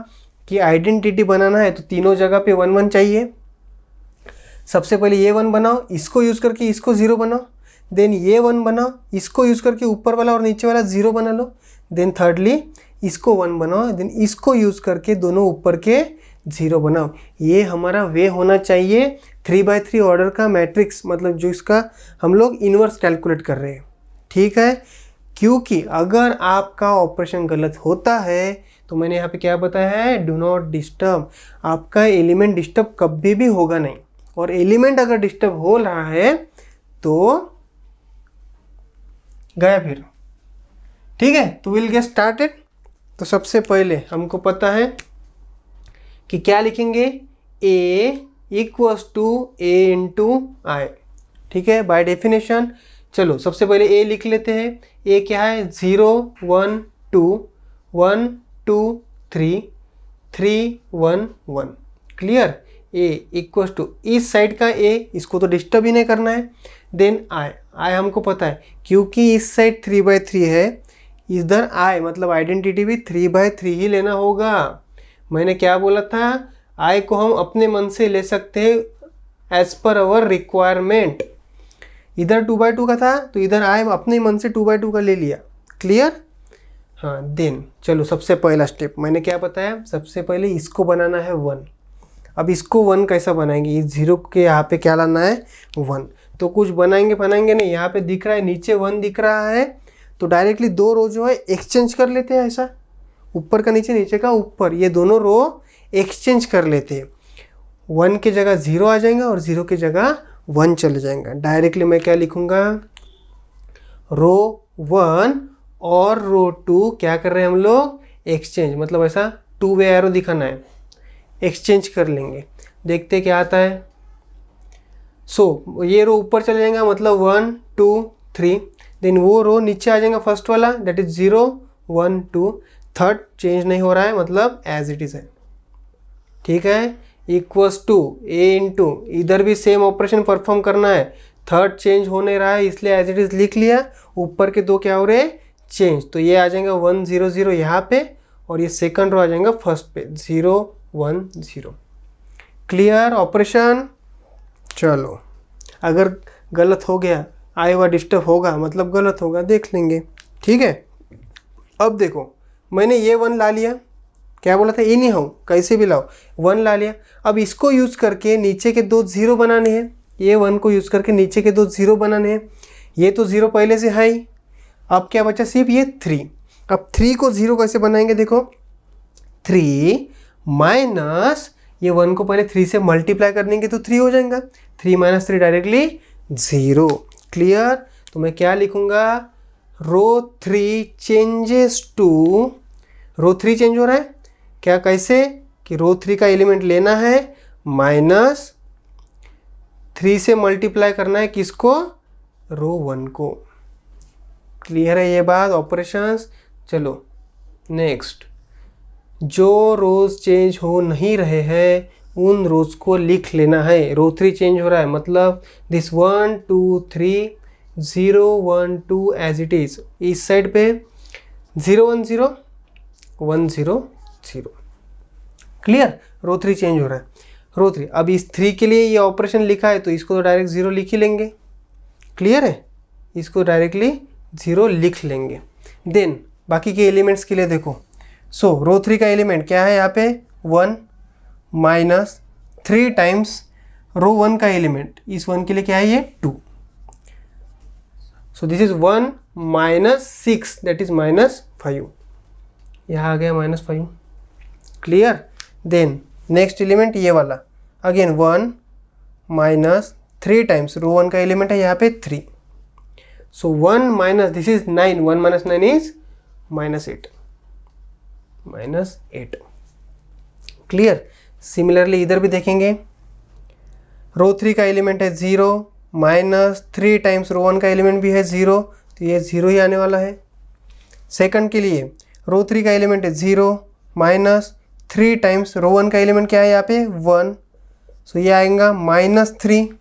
कि आइडेंटिटी बनाना है तो तीनों जगह पे 1 1 चाहिए। सबसे पहले ये 1 बनाओ, इसको यूज करके इसको 0 बनाओ, देन ये 1 बनाओ, इसको यूज करके ऊपर वाला और नीचे वाला 0 बना लो, देन थर्डली इसको 1 बनाओ, देन इसको यूज करके दोनों ऊपर के 0 बनाओ। ये हमारा वे होना चाहिए 3x3 ऑर्डर का मैट्रिक्स, मतलब जो इसका हम लोग इनवर्स कैलकुलेट कर रहे हैं, ठीक है। क्योंकि अगर आपका ऑपरेशन गलत होता है तो मैंने यहाँ पे क्या बताया है, डू नॉट डिस्टर्ब, आपका एलिमेंट डिस्टर्ब कभी भी होगा नहीं, और एलिमेंट अगर डिस्टर्ब हो रहा है तो गया फिर, ठीक है। तो विल गेट स्टार्टेड। तो सबसे पहले हमको पता है कि क्या लिखेंगे, a equals to a into I, ठीक है, बाय डेफिनेशन। चलो सबसे पहले a लिख लेते हैं। a क्या है, 0 1 2 1 2 3 3 1 1। क्लियर। a इक्वल्स टू इस साइड का a, इसको तो डिस्टर्ब ही नहीं करना है। देन आई हमको पता है क्योंकि इस साइड 3x3 है, इधर आई मतलब आइडेंटिटी भी 3x3 ही लेना होगा। मैंने क्या बोला था, आई को हम अपने मन से ले सकते हैं एज पर अवर रिक्वायरमेंट। इधर 2x2 का था तो इधर आई अपने मन से 2x2 का ले लिया। क्लियर। हाँ, देन चलो सबसे पहला स्टेप मैंने क्या बताया, सबसे पहले इसको बनाना है 1। अब इसको 1 कैसा बनाएंगे, इस 0 के यहाँ पे क्या लाना है 1, तो कुछ बनाएंगे नहीं, यहाँ पे दिख रहा है नीचे 1 दिख रहा है, तो डायरेक्टली 2 रो जो है एक्सचेंज कर लेते हैं, ऐसा ऊपर का नीचे नीचे का ऊपर, ये दोनों रो एक्सचेंज कर लेते हैं। 1 की जगह 0 आ जाएगा और 0 की जगह 1 चले जाएगा। डायरेक्टली मैं क्या लिखूंगा, रो 1 और रो 2 क्या कर रहे हैं हम लोग, एक्सचेंज, मतलब ऐसा 2 वे एरो दिखाना है, एक्सचेंज कर लेंगे, देखते क्या आता है। सो ये रो ऊपर चले जाएगा, मतलब 1 2 3, देन वो रो नीचे आ जाएगा फर्स्ट वाला, दैट इज 0 1 2, थर्ड चेंज नहीं हो रहा है, मतलब एज इट इज है, ठीक है। इक्वल्स टू ए इंटू, इधर भी सेम ऑपरेशन परफॉर्म करना है, थर्ड चेंज हो नहीं रहा है इसलिए एज इट इज लिख लिया, ऊपर के दो क्या हो रहे हैं, चेंज, तो ये आ जाएगा 1 0 0 यहाँ पे, और ये सेकंड रो आ जाएगा फर्स्ट पे 0 1 0। Clear operation. चलो अगर गलत हो गया, आई हुआ डिस्टर्ब होगा मतलब गलत होगा, देख लेंगे, ठीक है। अब देखो मैंने ये 1 ला लिया, क्या बोला था, एनी हाउ कैसे भी लाओ, 1 ला लिया। अब इसको यूज करके नीचे के दो 0 बनाने हैं, ये 1 को यूज करके नीचे के दो 0 बनाने हैं, ये तो 0 पहले से है ही, अब क्या बचा सिर्फ ये 3। अब 3 को 0 कैसे बनाएंगे, देखो 3 माइनस ये 1 को पहले 3 से मल्टीप्लाई कर देंगे तो 3 हो जाएगा, 3 माइनस 3 डायरेक्टली 0। क्लियर, तो मैं क्या लिखूंगा, रो 3 चेंजेस टू, रो 3 चेंज हो रहा है क्या, कैसे कि रो 3 का एलिमेंट लेना है, माइनस 3 से मल्टीप्लाई करना है किसको, रो 1 को। क्लियर है ये बात ऑपरेशंस। चलो नेक्स्ट, जो रोज चेंज हो नहीं रहे हैं उन रोज को लिख लेना है। रो 3 चेंज हो रहा है मतलब दिस 1 2 3 0 1 2 एज इट इज, इस साइड पे 0 1 0 1 0 0। क्लियर, रो 3 चेंज हो रहा है, रो 3। अब इस 3 के लिए ये ऑपरेशन लिखा है तो इसको तो डायरेक्ट 0 लिख ही लेंगे। क्लियर है, इसको डायरेक्टली 0 लिख लेंगे। देन बाकी के एलिमेंट्स के लिए देखो, सो रो 3 का एलिमेंट क्या है यहाँ पे 1 माइनस 3 टाइम्स रो 1 का एलिमेंट, इस 1 के लिए क्या है ये 2, so this is 1 minus 6 that is -5, यहाँ आ गया -5। क्लियर, देन नेक्स्ट एलिमेंट ये वाला अगेन 1 माइनस 3 टाइम्स रो 1 का एलिमेंट है यहाँ पे 3, सो 1 minus this is 9, 1 minus 9 is -8। Clear, similarly इधर भी देखेंगे, रो 3 का एलिमेंट है 0 माइनस 3 टाइम्स रो 1 का एलिमेंट भी है 0, तो ये 0 ही आने वाला है। सेकंड के लिए रो 3 का एलिमेंट है 0 माइनस 3 टाइम्स रो 1 का एलिमेंट क्या है यहाँ पे 1, सो ये आएगा -3।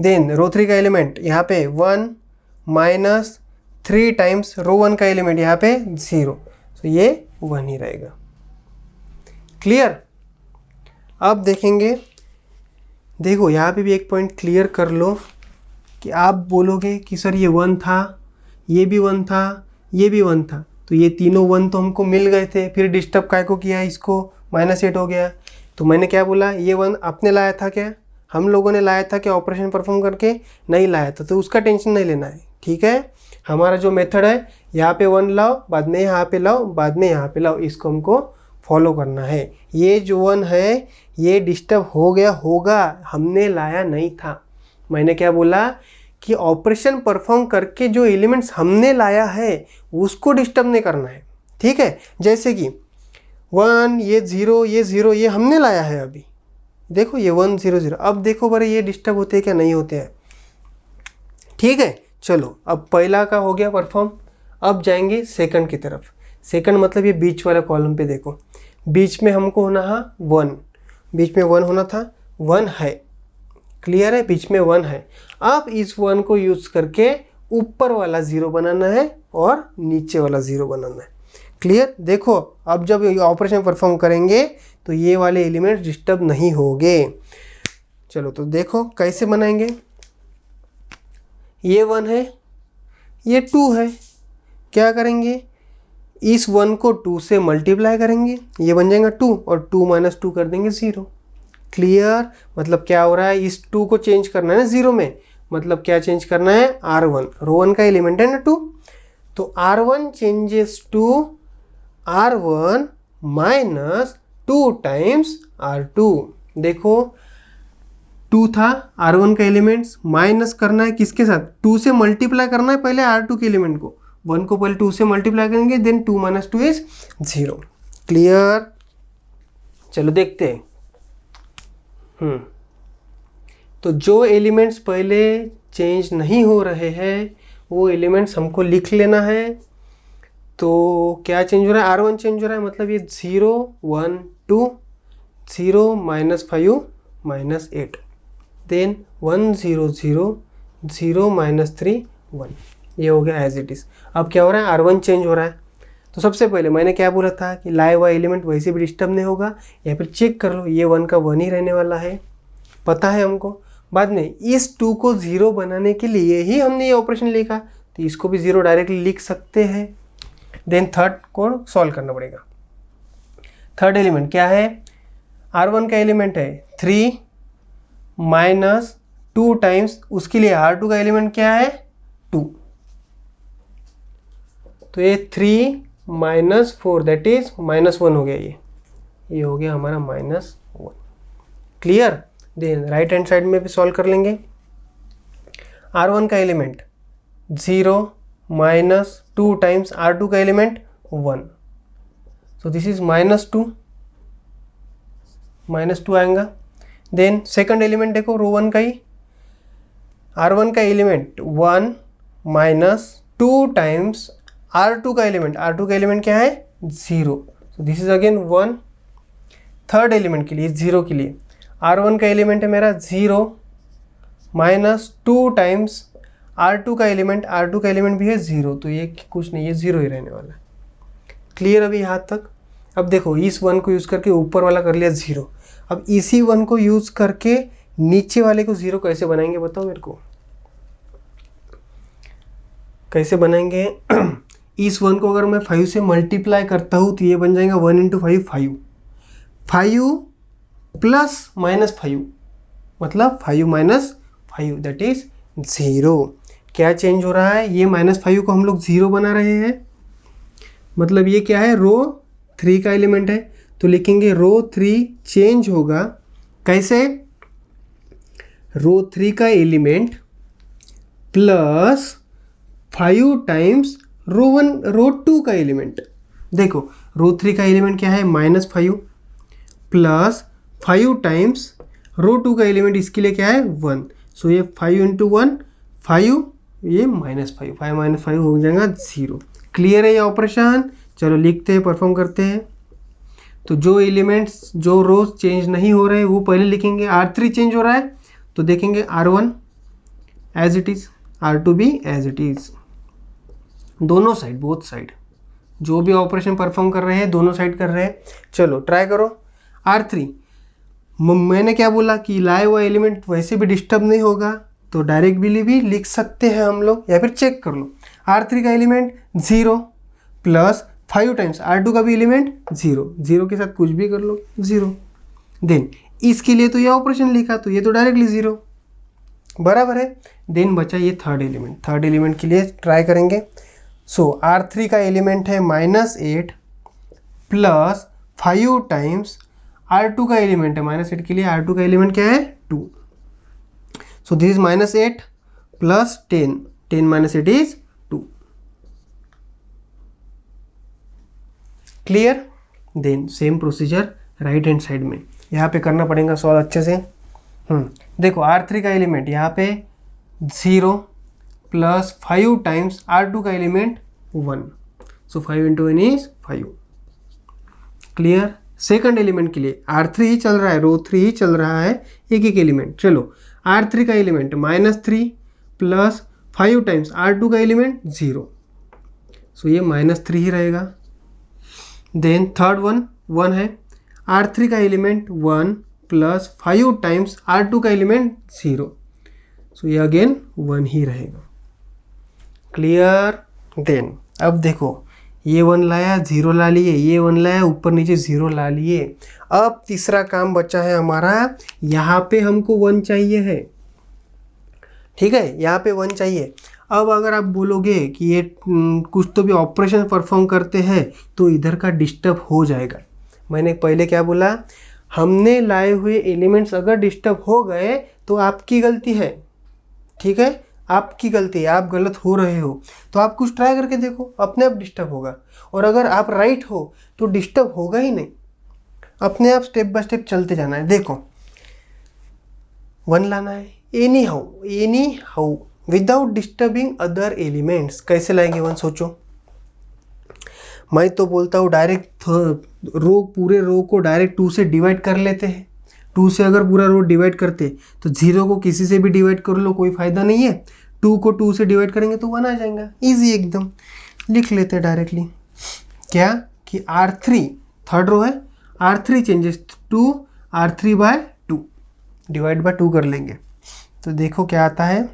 देन रो 3 का एलिमेंट यहाँ पे 1 माइनस 3 टाइम्स रो 1 का एलिमेंट यहाँ पे 0, सो ये 1 ही रहेगा। क्लियर, अब देखेंगे, देखो यहाँ पे भी एक पॉइंट क्लियर कर लो कि आप बोलोगे कि सर ये 1 था, ये भी 1 था, ये भी 1 था, तो ये तीनों 1 तो हमको मिल गए थे, फिर डिस्टर्ब काय को किया, इसको -8 हो गया। तो मैंने क्या बोला, ये 1 आपने लाया था क्या, हम लोगों ने लाया था क्या ऑपरेशन परफॉर्म करके, नहीं लाया था, तो उसका टेंशन नहीं लेना है। ठीक है, हमारा जो मेथड है यहाँ पे 1 लाओ, बाद में यहाँ पे लाओ, बाद में यहाँ पे लाओ, इसको हमको फॉलो करना है। ये जो 1 है ये डिस्टर्ब हो गया होगा, हमने लाया नहीं था। मैंने क्या बोला कि ऑपरेशन परफॉर्म करके जो एलिमेंट्स हमने लाया है उसको डिस्टर्ब नहीं करना है। ठीक है, जैसे कि 1 ये 0 ये 0 ये हमने लाया है, अभी देखो ये 1 0 0, अब देखो बारे ये डिस्टर्ब होते हैं क्या नहीं होते हैं। ठीक है, चलो अब पहला का हो गया परफॉर्म, अब जाएंगे सेकंड की तरफ। सेकंड मतलब ये बीच वाला कॉलम पे देखो, बीच में हमको होना है 1, बीच में 1 होना था, 1 है। क्लियर है, बीच में 1 है। अब इस 1 को यूज करके ऊपर वाला 0 बनाना है और नीचे वाला 0 बनाना है। क्लियर, देखो अब जब ऑपरेशन परफॉर्म करेंगे तो ये वाले एलिमेंट डिस्टर्ब नहीं होंगे। चलो तो देखो कैसे बनाएंगे, ये 1 है, ये 2 है, क्या करेंगे, इस 1 को 2 से मल्टीप्लाई करेंगे, ये बन जाएगा 2 और 2 माइनस 2 कर देंगे 0। क्लियर, मतलब क्या हो रहा है, इस 2 को चेंज करना है ना 0 में, मतलब क्या चेंज करना है, R1, रो 1 का एलिमेंट है ना 2, तो R1 changes to R1 minus 2 times R2। देखो 2 था R1 का एलिमेंट्स, माइनस करना है किसके साथ, 2 से मल्टीप्लाई करना है पहले R2 के एलिमेंट को, 1 को पहले 2 से मल्टीप्लाई करेंगे, देन 2 - 2 इज 0। क्लियर? चलो देखते हैं। तो जो एलिमेंट्स पहले चेंज नहीं हो रहे हैं वो एलिमेंट्स हमको लिख लेना है। तो क्या चेंज हो रहा है, R1 चेंज हो रहा है, मतलब ये 0 1 2 0 -5 -8, देन 1 0 0 0 -3 1, ये हो गया एज इट इज। अब क्या हो रहा है, R1 चेंज हो रहा है। तो सबसे पहले मैंने क्या बोला था कि लाया हुआ एलिमेंट वैसे भी डिस्टर्ब नहीं होगा, या फिर चेक कर लो, ये 1 का 1 ही रहने वाला है, पता है हमको। बाद में इस 2 को 0 बनाने के लिए ही हमने ये ऑपरेशन लिखा, तो इसको भी 0 डायरेक्टली लिख सकते हैं। देन थर्ड को सॉल्व करना पड़ेगा। थर्ड एलिमेंट क्या है, R1 का एलिमेंट है 3 - 2 टाइम्स, उसके लिए R2 का एलिमेंट क्या है 2, तो ये 3 - 4 दैट इज -1 हो गया, ये हो गया हमारा -1। Clear? Then right hand side में भी सॉल्व कर लेंगे। R1 का एलिमेंट 0 - 2 टाइम्स R2 का एलिमेंट 1, सो दिस इज -2 आएगा। देन सेकंड एलिमेंट देखो रो 1 का ही, R1 का एलिमेंट 1 - 2 टाइम्स R2 का एलिमेंट क्या है 0, सो this is again 1। Third element के लिए 0 के लिए R1 का एलिमेंट है मेरा 0 - 2 टाइम्स R2 का एलिमेंट भी है 0, तो ये कुछ नहीं, ये 0 ही रहने वाला है। क्लियर अभी यहाँ तक? अब देखो इस 1 को यूज़ करके ऊपर वाला कर लिया 0, अब इसी 1 को यूज़ करके नीचे वाले को 0 कैसे बनाएंगे बताओ मेरे को, कैसे बनाएंगे? इस 1 को अगर मैं 5 से मल्टीप्लाई करता हूँ तो ये बन जाएगा 1 × 5 5, 5 प्लस -5 मतलब 5 - 5 दैट इज 0। क्या चेंज हो रहा है, ये -5 को हम लोग 0 बना रहे हैं, मतलब ये क्या है रो 3 का एलिमेंट है, तो लिखेंगे रो 3 चेंज होगा कैसे, रो 3 का एलिमेंट प्लस 5 टाइम्स रो 2 का एलिमेंट। देखो रो 3 का एलिमेंट क्या है -5 प्लस 5 टाइम्स रो 2 का एलिमेंट, इसके लिए क्या है 1, सो ये 5 × 1 5, ये -5, 5 - 5 हो जाएगा 0। क्लियर है ये ऑपरेशन? चलो लिखते हैं, परफॉर्म करते हैं। तो जो एलिमेंट्स जो रोज चेंज नहीं हो रहे वो पहले लिखेंगे, R3 चेंज हो रहा है तो देखेंगे R1 as it is, R2 भी एज इट इज, दोनों साइड बोथ साइड जो भी ऑपरेशन परफॉर्म कर रहे हैं दोनों साइड कर रहे हैं। चलो ट्राई करो। R3 मैंने क्या बोला कि लाए हुआ एलिमेंट वैसे भी डिस्टर्ब नहीं होगा, तो डायरेक्ट भी लिख सकते हैं हम लोग, या फिर चेक कर लो। R3 का एलिमेंट 0 प्लस 5 टाइम्स R2 का भी एलिमेंट 0, 0 के साथ कुछ भी कर लो 0। देन इसके लिए तो ये ऑपरेशन लिखा, तो ये तो डायरेक्टली 0 बराबर है। देन बचा ये थर्ड एलिमेंट के लिए ट्राई करेंगे। सो R3 का एलिमेंट है -8 प्लस 5 टाइम्स R2 का एलिमेंट है -8 के लिए, R2 का एलिमेंट क्या है 2, so this is -8 plus 10, 10 - 8 is 2। Clear? Then same procedure right hand side में, यहाँ पे करना पड़ेगा सॉल्व अच्छे से। देखो R3 का एलिमेंट यहाँ पे 0 प्लस 5 टाइम्स R2 का element 1, so 5 × 1 is 5। Clear? Second element के लिए R3 ही चल रहा है, रो 3 ही चल रहा है, एक एलिमेंट। चलो R3 का एलिमेंट -3 प्लस 5 टाइम्स R2 का एलिमेंट 0, सो ये -3 ही रहेगा। देन थर्ड 1 है, R3 का एलिमेंट 1 प्लस 5 टाइम्स R2 का एलिमेंट 0, सो ये अगेन 1 ही रहेगा। क्लियर? देन अब देखो ये 1 लाया 0 ला लिए, ये 1 लाया ऊपर नीचे 0 ला लिए। अब तीसरा काम बचा है हमारा, यहाँ पे हमको 1 चाहिए है, ठीक है, यहाँ पे 1 चाहिए। अब अगर आप बोलोगे कि ये कुछ तो भी ऑपरेशन परफॉर्म करते हैं तो इधर का डिस्टर्ब हो जाएगा, मैंने पहले क्या बोला, हमने लाए हुए एलिमेंट्स अगर डिस्टर्ब हो गए तो आपकी गलती है, ठीक है, आपकी गलती है, आप गलत हो रहे हो। तो आप कुछ ट्राई करके देखो, अपने आप डिस्टर्ब होगा। और अगर आप राइट हो तो डिस्टर्ब होगा ही नहीं, अपने आप स्टेप बाय स्टेप चलते जाना है। देखो 1 लाना है, any how without disturbing other elements. कैसे लाएंगे 1 सोचो। मैं तो बोलता हूँ डायरेक्ट रो, पूरे रो को डायरेक्ट 2 से डिवाइड कर लेते हैं। 2 से अगर पूरा रो डिवाइड करते तो 0 को किसी से भी डिवाइड कर लो, कोई फायदा नहीं है। 2 को 2 से डिवाइड करेंगे तो 1 आ जाएगा, इजी एकदम। लिख लेते हैं डायरेक्टली क्या कि R3 थर्ड रो है, R3 changes to R3/2 divide by 2 कर लेंगे तो देखो क्या आता है।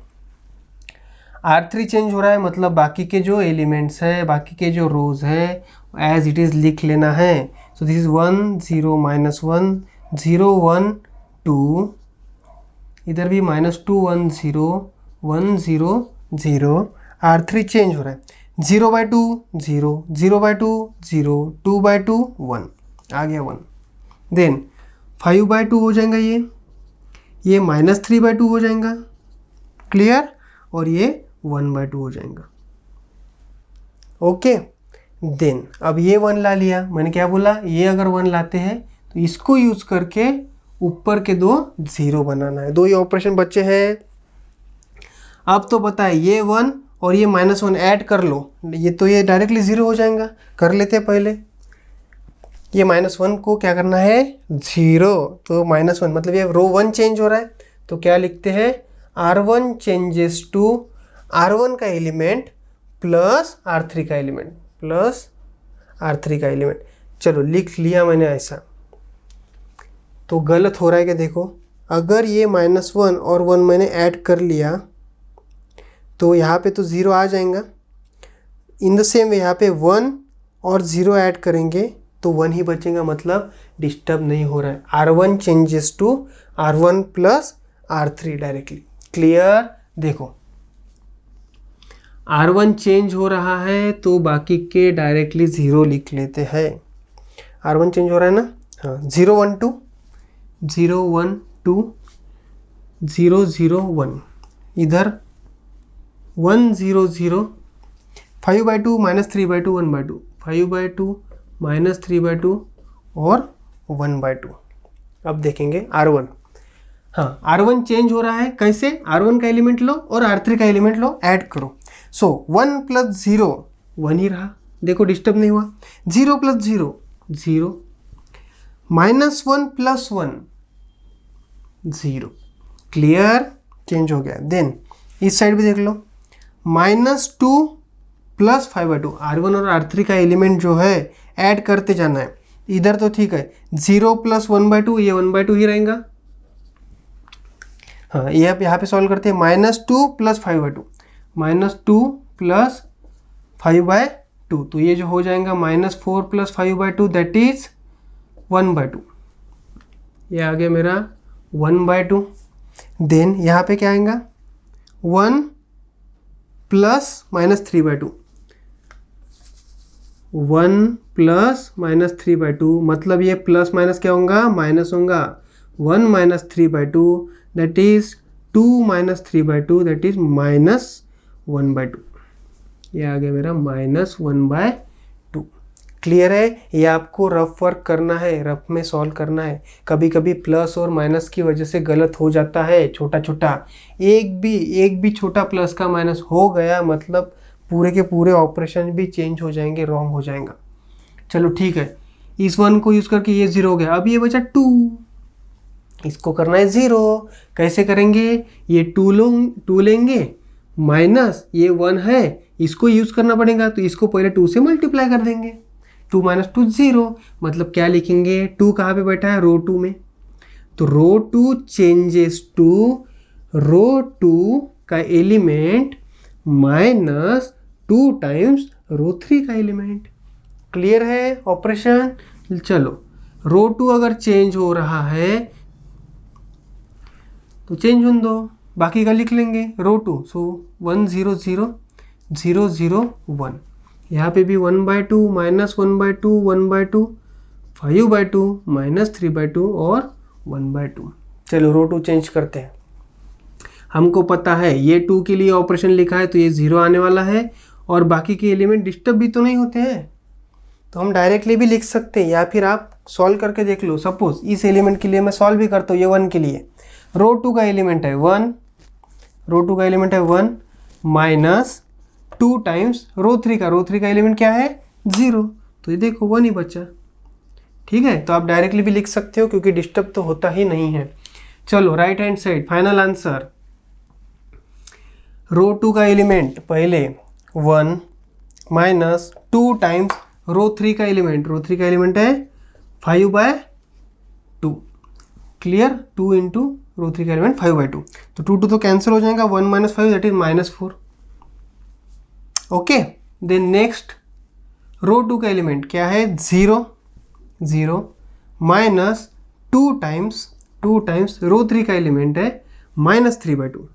R3 चेंज हो रहा है मतलब बाकी के जो एलिमेंट्स है, बाकी के जो रोज है एज इट इज लिख लेना है। सो दिस इज 1 0 -1 0 1 2, इधर भी -2 1 0 1 0 0। R3 चेंज हो रहा है, 0/2 0 0/2 0 2/2 1 आ गया 1। देन 5/2 हो जाएगा, ये -3/2 हो जाएगा, क्लियर, और ये 1/2 हो जाएगा। ओके, देन अब ये 1 ला लिया, मैंने क्या बोला, ये अगर 1 लाते हैं तो इसको यूज करके ऊपर के 2 0 बनाना है। 2 ही ऑपरेशन बचे हैं। अब तो पता है ये 1 और ये -1 ऐड कर लो, ये तो ये डायरेक्टली 0 हो जाएगा। कर लेते हैं पहले, ये -1 को क्या करना है 0, तो -1 मतलब ये रो 1 चेंज हो रहा है तो क्या लिखते हैं R1 चेंजेस टू R1 का एलिमेंट प्लस R3 का एलिमेंट, प्लस R3 का एलिमेंट। चलो लिख लिया मैंने ऐसा। तो गलत हो रहा है कि देखो, अगर ये -1 और 1 मैंने ऐड कर लिया तो यहाँ पे तो 0 आ जाएगा। इन द सेम वे यहाँ पे 1 और 0 ऐड करेंगे तो 1 ही बचेगा, मतलब डिस्टर्ब नहीं हो रहा है। R1 changes to R1 plus R3 directly, clear. देखो R1 चेंज हो रहा है तो बाकी के डायरेक्टली 0 लिख लेते हैं। R1 चेंज हो रहा है ना, हाँ 0 1 2 0 1 2 0 0 1, इधर 1 0 0 5/2 -3/2 1/2 5/2 -3/2 और 1/2। अब देखेंगे R1, हाँ R1 चेंज हो रहा है कैसे, R1 का एलिमेंट लो और R3 का एलिमेंट लो, ऐड करो। सो 1 + 0 1 ही रहा, देखो डिस्टर्ब नहीं हुआ। 0 + 0 0, -1 + 1 0, क्लियर, चेंज हो गया। देन इस साइड भी देख लो, -2 + 5/2 R1 और R3 का एलिमेंट जो है ऐड करते जाना है। इधर तो ठीक है, 0 + 1/2 ये 1/2 ही रहेगा। हाँ ये आप यहाँ पे सॉल्व करते हैं, -2 + 5/2 -2 + 5/2 तो ये जो हो जाएगा -4 + 5/2 दैट इज 1/2, ये आ गया मेरा 1/2। देन यहाँ पे क्या आएगा 1 + -3/2 1 + -3/2 मतलब ये प्लस माइनस क्या होगा, माइनस होगा। 1 - 3/2 दैट इज 2 - 3/2 दैट इज -1/2, ये आ गया मेरा -1/2। क्लियर है, ये आपको रफ वर्क करना है, रफ में सॉल्व करना है। कभी कभी प्लस और माइनस की वजह से गलत हो जाता है, छोटा छोटा, एक भी छोटा प्लस का माइनस हो गया मतलब पूरे के पूरे ऑपरेशन भी चेंज हो जाएंगे, रॉन्ग हो जाएगा। चलो ठीक है, इस 1 को यूज करके ये 0 हो गया। अब ये बचा 2, इसको करना है 0। कैसे करेंगे, ये 2 लेंगे माइनस ये 1 है, इसको यूज करना पड़ेगा तो इसको पहले 2 से मल्टीप्लाई कर देंगे। 2 - 2 0, मतलब क्या लिखेंगे, 2 कहाँ पे बैठा है, रो 2 में, तो रो 2 चेंजेस टू रो 2 का एलिमेंट -2 टाइम्स रो 3 का एलिमेंट। क्लियर है ऑपरेशन। चलो रो 2 अगर चेंज हो रहा है तो चेंज होने दो, बाकी का लिख लेंगे रो 2। सो 1 0 0 0 0 1, यहाँ पे भी 1/2 -1/2 1/2 5/2 माइनस 3/2 और 1/2। चलो रो 2 चेंज करते हैं। हमको पता है ये 2 के लिए ऑपरेशन लिखा है तो ये 0 आने वाला है, और बाकी के एलिमेंट डिस्टर्ब भी तो नहीं होते हैं, तो हम डायरेक्टली भी लिख सकते हैं, या फिर आप सॉल्व करके देख लो। सपोज इस एलिमेंट के लिए मैं सॉल्व भी करता हूँ, ये 1 के लिए, रो 2 का एलिमेंट है 1, रो 2 का एलिमेंट है 1 माइनस 2 टाइम्स रो 3 का एलिमेंट क्या है 0, तो ये देखो 1 ही बचा। ठीक है, तो आप डायरेक्टली भी लिख सकते हो क्योंकि डिस्टर्ब तो होता ही नहीं है। चलो right hand side final answer, row 2 का एलिमेंट पहले 1 माइनस 2 टाइम्स रो 3 का एलिमेंट है 5/2। क्लियर, 2 इंटू रो 3 का एलिमेंट 5/2, तो 2 तो कैंसिल हो जाएगा, 1 minus 5 that is -4। Okay, then next row 2 का एलिमेंट क्या है 0 माइनस 2 टाइम्स रो 3 का एलिमेंट है -3/2।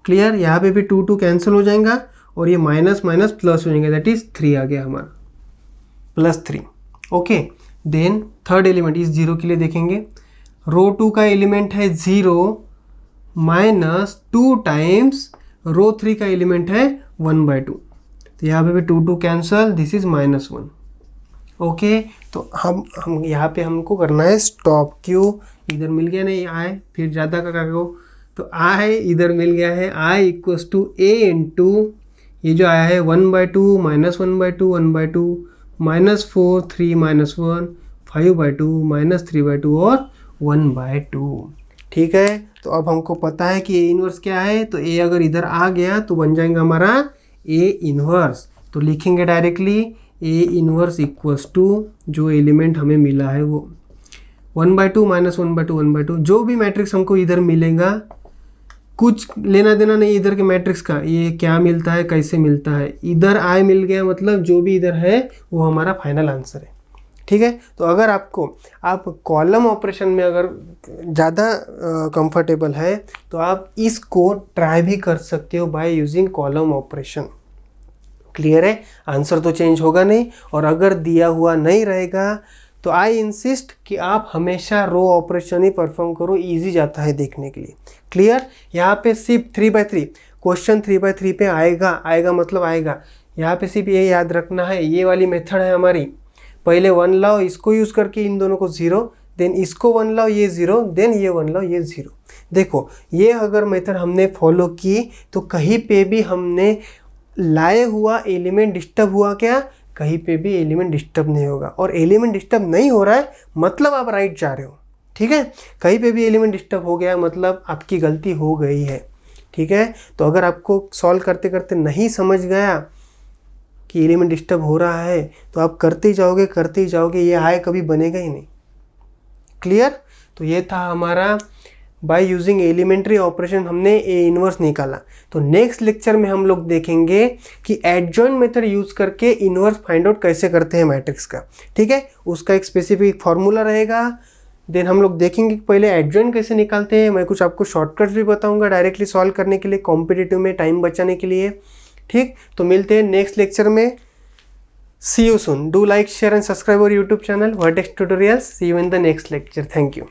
क्लियर, यहाँ पे भी 2 कैंसिल हो जाएगा और ये माइनस माइनस प्लस हो जाएगा, दैट इज 3 आ गया हमारा, +3। ओके, देन थर्ड एलिमेंट इस 0 के लिए देखेंगे, रो 2 का एलिमेंट है 0 माइनस 2 टाइम्स रो 3 का एलिमेंट है 1/2, तो यहाँ पे भी 2 कैंसल, दिस इज -1। ओके, तो हम यहाँ पे हमको करना है स्टॉप। क्यों, इधर मिल गया नहीं आए, फिर ज़्यादा का करो, तो आई इधर मिल गया है, I equals to A into ये जो आया है 1/2 माइनस 1/2 1/2 -4 3 -1 5/2 -3/2 और 1/2। ठीक है, तो अब हमको पता है कि ए इनवर्स क्या है, तो ए अगर इधर आ गया तो बन जाएगा हमारा ए इनवर्स, तो लिखेंगे directly A inverse equals to जो एलिमेंट हमें मिला है वो 1/2 माइनस 1/2 1/2, जो भी मैट्रिक्स हमको इधर मिलेगा कुछ लेना देना नहीं इधर के मैट्रिक्स का, ये क्या मिलता है कैसे मिलता है, इधर आई मिल गया मतलब जो भी इधर है वो हमारा फाइनल आंसर है। ठीक है, तो अगर आप कॉलम ऑपरेशन में अगर ज़्यादा कंफर्टेबल है तो आप इसको ट्राई भी कर सकते हो by using column operation. Clear है, आंसर तो चेंज होगा नहीं, और अगर दिया हुआ नहीं रहेगा तो आई इंसिस्ट कि आप हमेशा रो ऑपरेशन ही परफॉर्म करो, इजी जाता है देखने के लिए। क्लियर, यहाँ पे सिर्फ 3/3 क्वेश्चन 3/3 पे आएगा मतलब आएगा। यहाँ पे सिर्फ ये याद रखना है, ये वाली मेथड है हमारी, पहले 1 लाओ, इसको यूज़ करके इन दोनों को 0, देन इसको 1 लाओ ये 0, देन ये 1 लाओ ये 0। देखो ये अगर मेथड हमने फॉलो की तो कहीं पे भी हमने लाए हुआ एलिमेंट डिस्टर्ब हुआ क्या, कहीं पे भी एलिमेंट डिस्टर्ब नहीं होगा, और एलिमेंट डिस्टर्ब नहीं हो रहा है मतलब आप राइट जा रहे हो। ठीक है, कहीं पे भी एलिमेंट डिस्टर्ब हो गया मतलब आपकी गलती हो गई है। ठीक है, तो अगर आपको सॉल्व करते करते नहीं समझ गया कि एलिमेंट डिस्टर्ब हो रहा है तो आप करते ही जाओगे, ये आए कभी बनेगा ही नहीं। क्लियर, तो ये था हमारा बाय यूजिंग एलिमेंट्री ऑपरेशन हमने ए इनवर्स निकाला। तो नेक्स्ट लेक्चर में हम लोग देखेंगे कि एडजॉइन मेथड यूज करके इनवर्स फाइंड आउट कैसे करते हैं मैट्रिक्स का। ठीक है, उसका एक स्पेसिफिक फॉर्मूला रहेगा, देन हम लोग देखेंगे कि पहले एडजॉइन कैसे निकालते हैं, मैं कुछ आपको शॉर्टकट्स भी बताऊंगा डायरेक्टली सॉल्व करने के लिए, कॉम्पिटिटिव में टाइम बचाने के लिए। ठीक, तो मिलते हैं नेक्स्ट लेक्चर में। See you soon, do like share and subscribe our YouTube channel Vertex tutorials. See you in the next lecture, thank you.